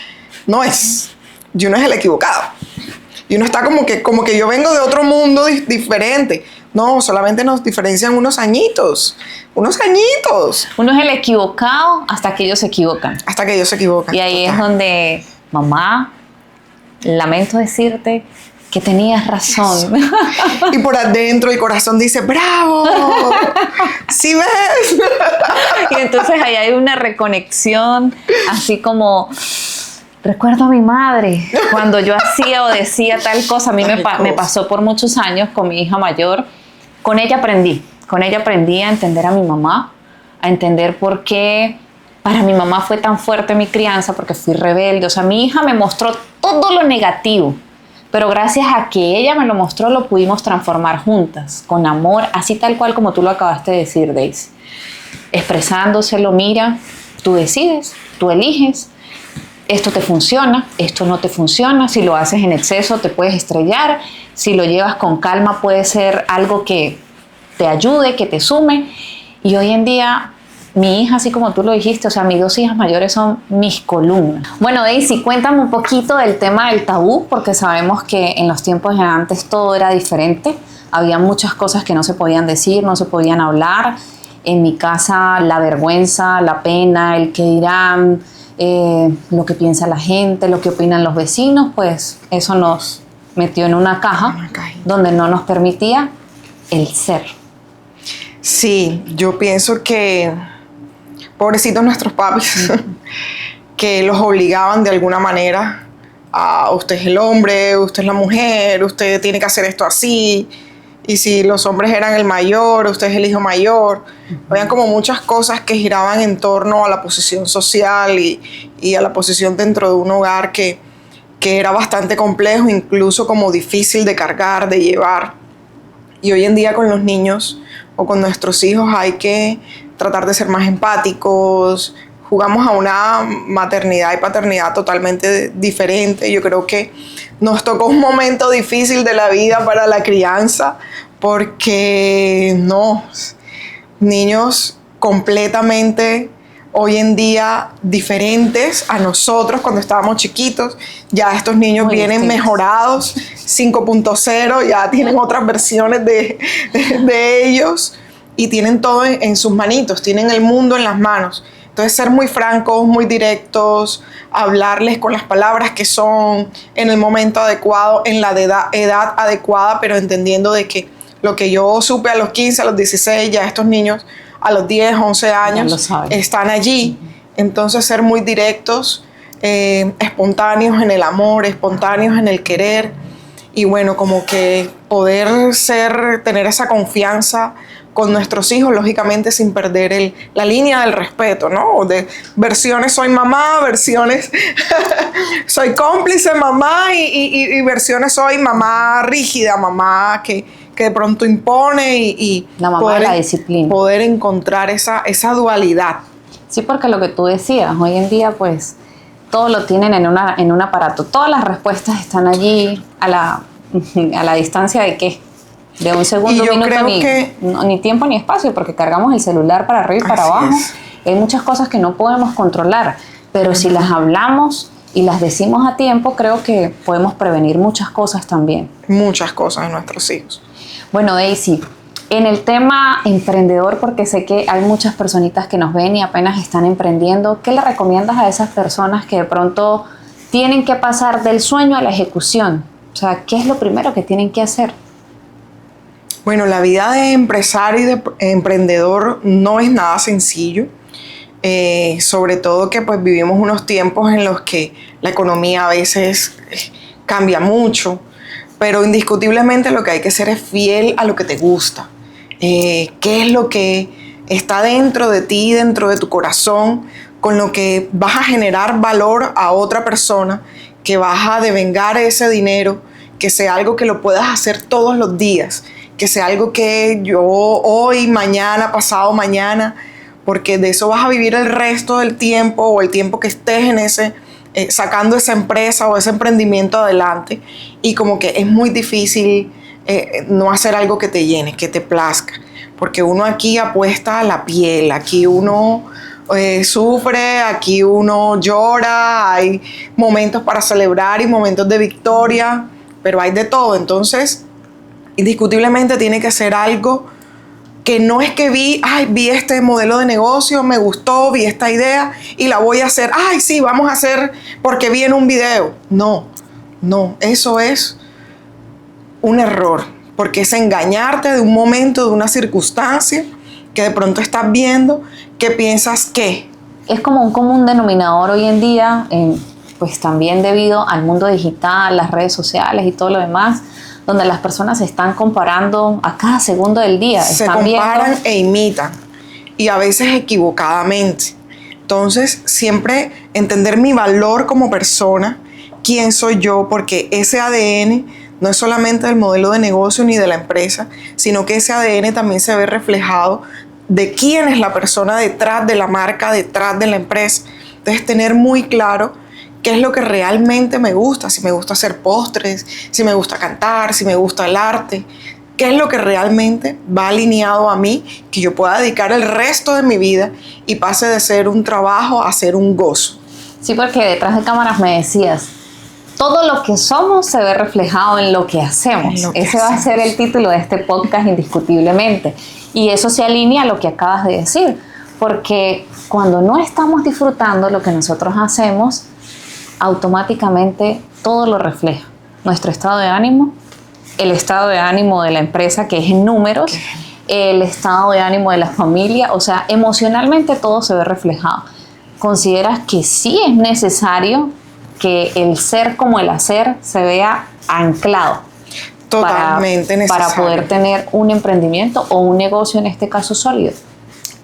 no es. Y uno es el equivocado. Y uno está como que yo vengo de otro mundo diferente. No, solamente nos diferencian unos añitos. Unos añitos.
Uno es el equivocado hasta que ellos se equivocan.
Hasta que ellos se equivocan.
Y ahí es donde, mamá, lamento decirte que tenías razón.
Y por adentro el corazón dice, ¡bravo! ¿Sí ves?
Y entonces ahí hay una reconexión, así como, recuerdo a mi madre, cuando yo hacía o decía tal cosa. A mí me pasó por muchos años con mi hija mayor. Con ella aprendí a entender a mi mamá, a entender por qué para mi mamá fue tan fuerte mi crianza, porque fui rebelde. O sea, mi hija me mostró todo lo negativo, pero gracias a que ella me lo mostró, lo pudimos transformar juntas, con amor, así tal cual como tú lo acabaste de decir, Daisy. Expresándoselo, mira, tú decides, tú eliges, esto te funciona, esto no te funciona, si lo haces en exceso te puedes estrellar, si lo llevas con calma puede ser algo que te ayude, que te sume. Y hoy en día mi hija, así como tú lo dijiste, o sea, mis 2 hijas mayores son mis columnas. Bueno, Daisy, cuéntame un poquito del tema del tabú, porque sabemos que en los tiempos de antes todo era diferente. Había muchas cosas que no se podían decir, no se podían hablar. En mi casa, la vergüenza, la pena, el qué dirán, lo que piensa la gente, lo que opinan los vecinos, pues eso nos metió en una caja donde no nos permitía el ser.
Sí, yo pienso que pobrecitos nuestros papis, que los obligaban de alguna manera a usted es el hombre, usted es la mujer, usted tiene que hacer esto así. Y si los hombres eran el mayor, usted es el hijo mayor. Habían como muchas cosas que giraban en torno a la posición social y a la posición dentro de un hogar que era bastante complejo, incluso como difícil de cargar, de llevar. Y hoy en día con los niños o con nuestros hijos hay que tratar de ser más empáticos. Jugamos a una maternidad y paternidad totalmente diferente. Yo creo que nos tocó un momento difícil de la vida para la crianza porque niños completamente hoy en día diferentes a nosotros cuando estábamos chiquitos. Ya estos niños vienen mejorados, 5.0, ya tienen otras versiones de ellos y tienen todo en sus manitos, tienen el mundo en las manos. Entonces ser muy francos, muy directos, hablarles con las palabras que son en el momento adecuado, en la edad adecuada, pero entendiendo de que lo que yo supe a los 15, a los 16, ya estos niños a los 10, 11 años están allí. Entonces ser muy directos, espontáneos en el amor, espontáneos en el querer y bueno, como que poder tener esa confianza con nuestros hijos, lógicamente sin perder la línea del respeto, ¿no? De versiones soy mamá, versiones soy cómplice mamá y versiones soy mamá rígida, mamá que de pronto impone y
la mamá de la disciplina.
Poder encontrar esa dualidad.
Sí, porque lo que tú decías, hoy en día pues todo lo tienen en un aparato, todas las respuestas están allí a la distancia de ¿qué? De un segundo, un minuto, ni tiempo ni espacio, porque cargamos el celular para arriba y para abajo. Hay muchas cosas que no podemos controlar, pero si las hablamos y las decimos a tiempo, creo que podemos prevenir muchas cosas también.
Muchas cosas en nuestros hijos.
Bueno, Daisy, en el tema emprendedor, porque sé que hay muchas personitas que nos ven y apenas están emprendiendo, ¿qué le recomiendas a esas personas que de pronto tienen que pasar del sueño a la ejecución? O sea, ¿qué es lo primero que tienen que hacer?
Bueno, la vida de empresario y de emprendedor no es nada sencillo, sobre todo que pues vivimos unos tiempos en los que la economía a veces cambia mucho, pero indiscutiblemente lo que hay que ser es fiel a lo que te gusta. ¿Qué es lo que está dentro de ti, dentro de tu corazón, con lo que vas a generar valor a otra persona, que vas a devengar ese dinero, que sea algo que lo puedas hacer todos los días, que sea algo que yo hoy, mañana, pasado mañana, porque de eso vas a vivir el resto del tiempo o el tiempo que estés en ese, sacando esa empresa o ese emprendimiento adelante. Y como que es muy difícil no hacer algo que te llene, que te plazca, porque uno aquí apuesta a la piel, aquí uno sufre, aquí uno llora, hay momentos para celebrar y momentos de victoria, pero hay de todo. Entonces indiscutiblemente tiene que ser algo que no es que vi este modelo de negocio, me gustó, vi esta idea y la voy a hacer. Sí, vamos a hacer porque vi en un video. No, eso es un error, porque es engañarte de un momento, de una circunstancia que de pronto estás viendo, que piensas que.
Es como un común denominador hoy en día, pues también debido al mundo digital, las redes sociales y todo lo demás, donde las personas se están comparando a cada segundo del día.
Se comparan e imitan, y a veces equivocadamente. Entonces, siempre entender mi valor como persona, quién soy yo, porque ese ADN no es solamente del modelo de negocio ni de la empresa, sino que ese ADN también se ve reflejado de quién es la persona detrás de la marca, detrás de la empresa. Entonces, tener muy claro qué es lo que realmente me gusta, si me gusta hacer postres, si me gusta cantar, si me gusta el arte, qué es lo que realmente va alineado a mí, que yo pueda dedicar el resto de mi vida y pase de ser un trabajo a ser un gozo.
Sí, porque detrás de cámaras me decías, todo lo que somos se ve reflejado en lo que hacemos. Ese va a ser el título de este podcast indiscutiblemente. Y eso se alinea a lo que acabas de decir, porque cuando no estamos disfrutando lo que nosotros hacemos, automáticamente todo lo refleja. Nuestro estado de ánimo, el estado de ánimo de la empresa, que es en números, el estado de ánimo de la familia, o sea, emocionalmente todo se ve reflejado. ¿Consideras que sí es necesario que el ser como el hacer se vea anclado?
Totalmente necesario.
Para poder tener un emprendimiento o un negocio, en este caso, sólido.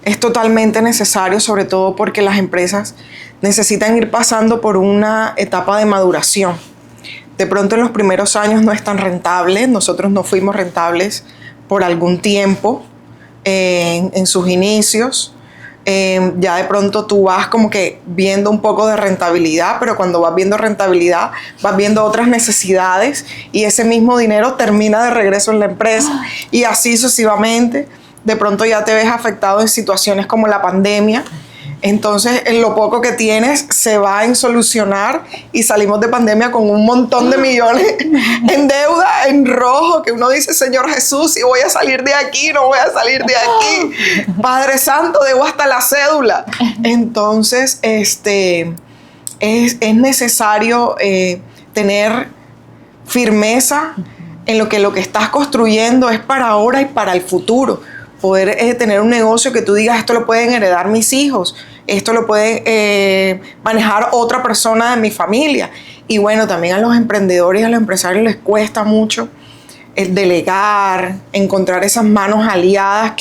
Es totalmente necesario, sobre todo porque las empresas necesitan ir pasando por una etapa de maduración. De pronto en los primeros años no es tan rentable. Nosotros no fuimos rentables por algún tiempo en sus inicios. Ya de pronto tú vas como que viendo un poco de rentabilidad, pero cuando vas viendo rentabilidad, vas viendo otras necesidades y ese mismo dinero termina de regreso en la empresa y así sucesivamente. De pronto ya te ves afectado en situaciones como la pandemia. Entonces, en lo poco que tienes se va en solucionar y salimos de pandemia con un montón de millones en deuda, en rojo, que uno dice, Señor Jesús, si voy a salir de aquí, no voy a salir de aquí. Padre Santo, debo hasta la cédula. Entonces, es necesario tener firmeza en lo que estás construyendo es para ahora y para el futuro. Poder tener un negocio que tú digas, esto lo pueden heredar mis hijos, esto lo puede manejar otra persona de mi familia. Y bueno, también a los emprendedores y a los empresarios les cuesta mucho delegar, encontrar esas manos aliadas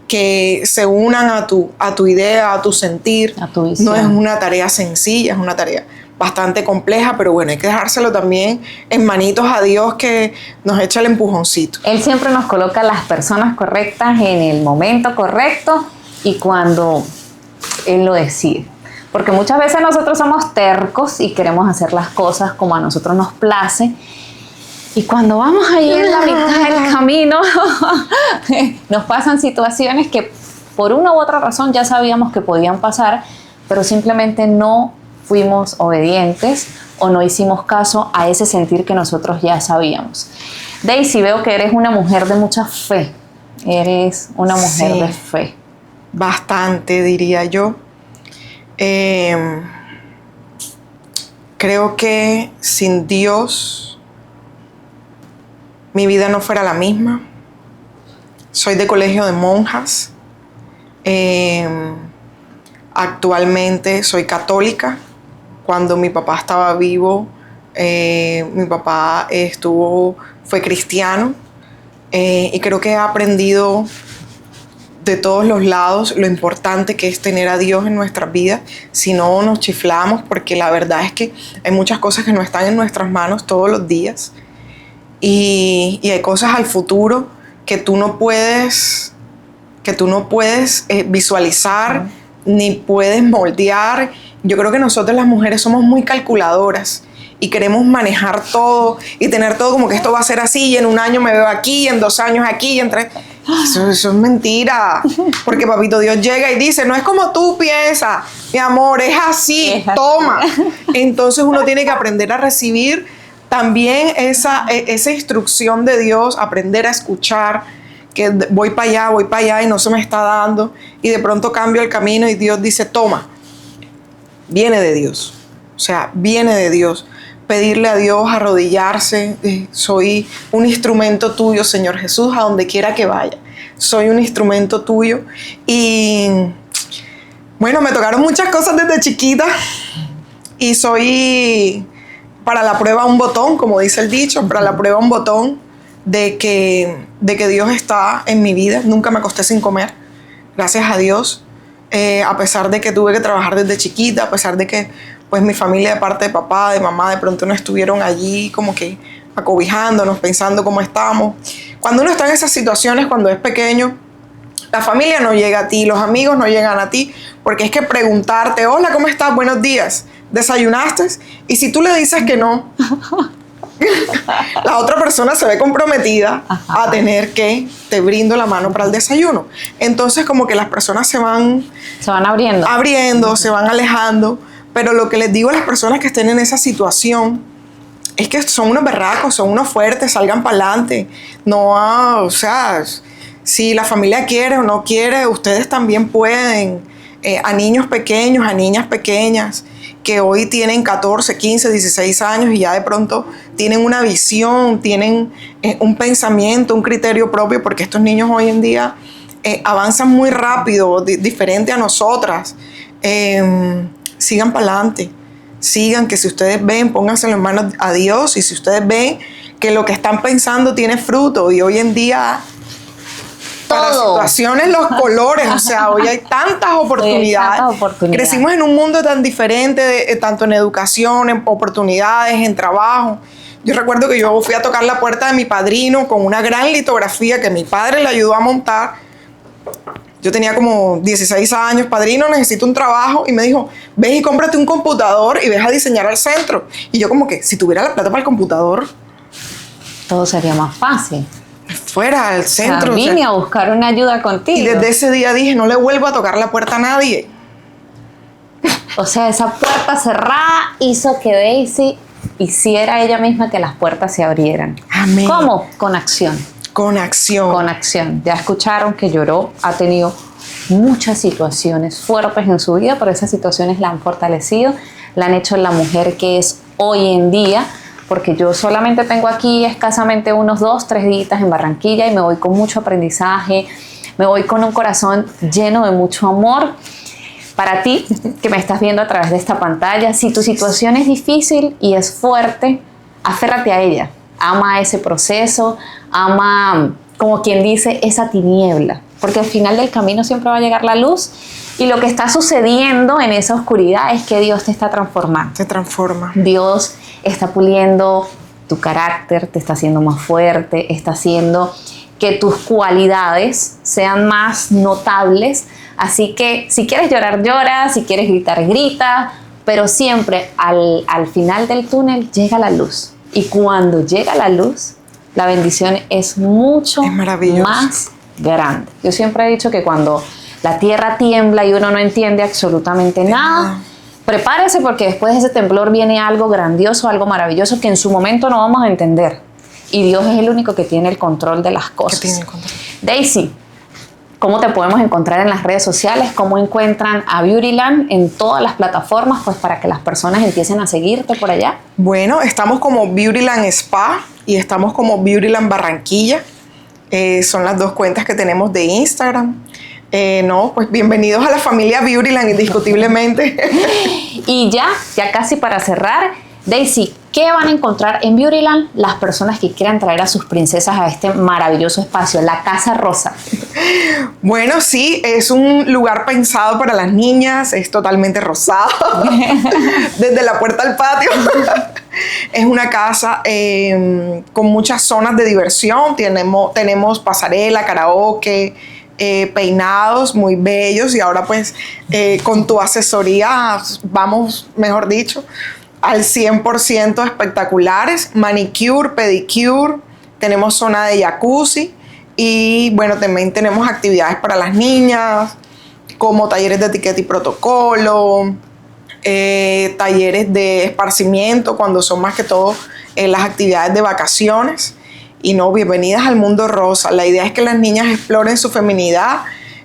que se unan a tu idea, a tu sentir.
A tu visión.
No es una tarea sencilla, es una tarea bastante compleja, pero bueno, hay que dejárselo también en manitos a Dios que nos echa el empujoncito.
Él siempre nos coloca las personas correctas en el momento correcto y cuando Él lo decide. Porque muchas veces nosotros somos tercos y queremos hacer las cosas como a nosotros nos place. Y cuando vamos ahí en la mitad del camino, nos pasan situaciones que por una u otra razón ya sabíamos que podían pasar, pero simplemente no fuimos obedientes o no hicimos caso a ese sentir que nosotros ya sabíamos. Daisy, veo que eres una mujer de mucha fe. Eres una mujer de fe.
Bastante, diría yo. Creo que sin Dios mi vida no fuera la misma. Soy de colegio de monjas. Actualmente soy católica. Cuando mi papá estaba vivo, mi papá fue cristiano y creo que he aprendido de todos los lados lo importante que es tener a Dios en nuestras vidas. Si no, nos chiflamos, porque la verdad es que hay muchas cosas que no están en nuestras manos todos los días y hay cosas al futuro que tú no puedes visualizar ni puedes moldear. Yo creo que nosotros las mujeres somos muy calculadoras y queremos manejar todo y tener todo como que esto va a ser así y en un año me veo aquí, y en 2 años aquí, y en 3. Eso es mentira, porque Papito Dios llega y dice, no es como tú piensas, mi amor, es así, toma. Entonces uno tiene que aprender a recibir también esa instrucción de Dios, aprender a escuchar, que voy para allá y no se me está dando, y de pronto cambio el camino y Dios dice, toma. Viene de Dios, o sea, viene de Dios. Pedirle a Dios, arrodillarse, soy un instrumento tuyo, Señor Jesús, a donde quiera que vaya. Soy un instrumento tuyo. Y bueno, me tocaron muchas cosas desde chiquita y soy para la prueba un botón, como dice el dicho, para la prueba un botón de que Dios está en mi vida. Nunca me acosté sin comer, gracias a Dios. A pesar de que tuve que trabajar desde chiquita, a pesar de que pues mi familia de parte de papá, de mamá, de pronto no estuvieron allí como que acobijándonos, pensando cómo estamos. Cuando uno está en esas situaciones, cuando es pequeño, la familia no llega a ti, los amigos no llegan a ti, porque es que preguntarte, hola, ¿cómo estás? Buenos días, ¿desayunaste? Y si tú le dices que no, la otra persona se ve comprometida a tener que, te brindo la mano para el desayuno. Entonces como que las personas se van abriendo, se van alejando, pero lo que les digo a las personas que estén en esa situación es que son unos berracos, son unos fuertes, salgan para adelante. No, o sea, si la familia quiere o no quiere, ustedes también pueden, a niños pequeños, a niñas pequeñas, que hoy tienen 14, 15, 16 años y ya de pronto tienen una visión, tienen un pensamiento, un criterio propio, porque estos niños hoy en día avanzan muy rápido, diferente a nosotras. Sigan para adelante. Sigan, que si ustedes ven, pónganse en manos a Dios, y si ustedes ven que lo que están pensando tiene fruto, y hoy en día para situaciones los colores, o sea, hoy hay tantas oportunidades. Crecimos en un mundo tan diferente, tanto en educación, en oportunidades, en trabajo. Yo recuerdo que yo fui a tocar la puerta de mi padrino con una gran litografía que mi padre le ayudó a montar. Yo tenía como 16 años, padrino, necesito un trabajo, y me dijo, ves y cómprate un computador y ves a diseñar al centro. Y yo como que, si tuviera la plata para el computador,
todo sería más fácil.
Fuera al centro.
Vine a buscar una ayuda contigo.
Y desde ese día dije, no le vuelvo a tocar la puerta a nadie.
O sea, esa puerta cerrada hizo que Daisy hiciera ella misma que las puertas se abrieran.
Amén.
¿Cómo? Con acción.
Con acción.
Con acción. Ya escucharon que lloró, ha tenido muchas situaciones fuertes en su vida, pero esas situaciones la han fortalecido, la han hecho la mujer que es hoy en día, porque yo solamente tengo aquí escasamente unos 2, 3 días en Barranquilla y me voy con mucho aprendizaje, me voy con un corazón lleno de mucho amor. Para ti, que me estás viendo a través de esta pantalla, si tu situación es difícil y es fuerte, aférrate a ella. Ama ese proceso, ama, como quien dice, esa tiniebla, porque al final del camino siempre va a llegar la luz, y lo que está sucediendo en esa oscuridad es que Dios te está transformando.
Te transforma.
Dios está puliendo tu carácter, te está haciendo más fuerte, está haciendo que tus cualidades sean más notables. Así que si quieres llorar, llora, si quieres gritar, grita, pero siempre al final del túnel llega la luz. Y cuando llega la luz, la bendición es mucho más grande. Yo siempre he dicho que cuando la tierra tiembla y uno no entiende absolutamente nada, prepárese, porque después de ese temblor viene algo grandioso, algo maravilloso que en su momento no vamos a entender. Y Dios es el único que tiene el control de las cosas. Daisy, ¿cómo te podemos encontrar en las redes sociales? ¿Cómo encuentran a Beautyland en todas las plataformas? Pues para que las personas empiecen a seguirte por allá.
Bueno, estamos como Beautyland Spa y estamos como Beautyland Barranquilla. Son las dos cuentas que tenemos de Instagram. Pues bienvenidos a la familia Beautyland, indiscutiblemente.
Y ya casi para cerrar, Daisy, ¿qué van a encontrar en Beautyland las personas que quieran traer a sus princesas a este maravilloso espacio, la Casa Rosa?
Bueno, sí, es un lugar pensado para las niñas, es totalmente rosado, desde la puerta al patio. Es una casa con muchas zonas de diversión, tenemos pasarela, karaoke, peinados muy bellos, y ahora pues con tu asesoría vamos, mejor dicho, al 100% espectaculares, manicure, pedicure, tenemos zona de jacuzzi, y bueno, también tenemos actividades para las niñas, como talleres de etiqueta y protocolo, talleres de esparcimiento, cuando son más que todo las actividades de vacaciones. Y bienvenidas al mundo rosa. La idea es que las niñas exploren su feminidad,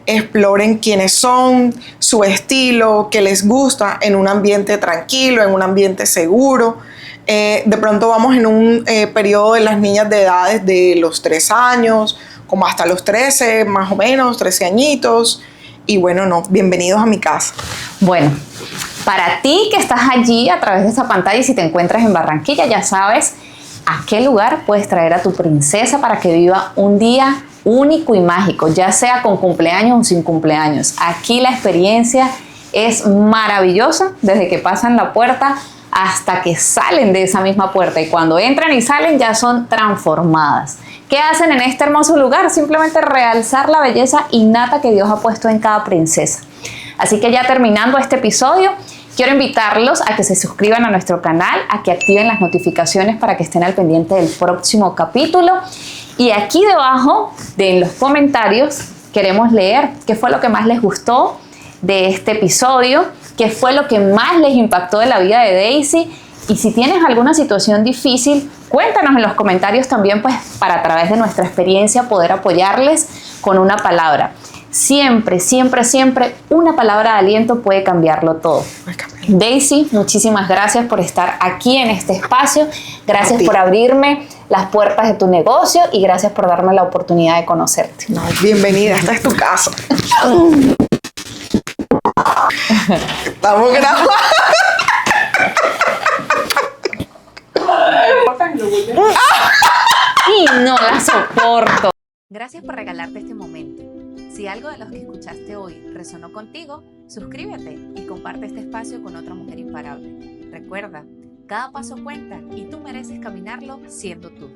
exploren quiénes son, su estilo, qué les gusta, en un ambiente tranquilo, en un ambiente seguro. De pronto vamos en un periodo de las niñas de edades de los 3 años, como hasta los 13, más o menos, 13 añitos. Y bueno, bienvenidos a mi casa.
Bueno, para ti que estás allí a través de esta pantalla, y si te encuentras en Barranquilla, ya sabes a qué lugar puedes traer a tu princesa para que viva un día único y mágico, ya sea con cumpleaños o sin cumpleaños. Aquí la experiencia es maravillosa, desde que pasan la puerta hasta que salen de esa misma puerta, y cuando entran y salen ya son transformadas. ¿Qué hacen en este hermoso lugar? Simplemente realzar la belleza innata que Dios ha puesto en cada princesa. Así que ya terminando este episodio, Quiero invitarlos a que se suscriban a nuestro canal, a que activen las notificaciones para que estén al pendiente del próximo capítulo. Y aquí debajo en los comentarios queremos leer qué fue lo que más les gustó de este episodio, qué fue lo que más les impactó de la vida de Daisy. Y si tienes alguna situación difícil, cuéntanos en los comentarios también, pues, para a través de nuestra experiencia poder apoyarles con una palabra. Siempre, siempre, siempre una palabra de aliento puede cambiarlo todo. Daisy, muchísimas gracias por estar aquí en este espacio. Gracias por abrirme las puertas de tu negocio y gracias por darme la oportunidad de conocerte.
No, bienvenida, esta es tu casa. Estamos grabando.
Y no la soporto.
Gracias por regalarte este momento. Si algo de los que escuchaste hoy resonó contigo, suscríbete y comparte este espacio con otra mujer imparable. Recuerda, cada paso cuenta y tú mereces caminarlo siendo tú.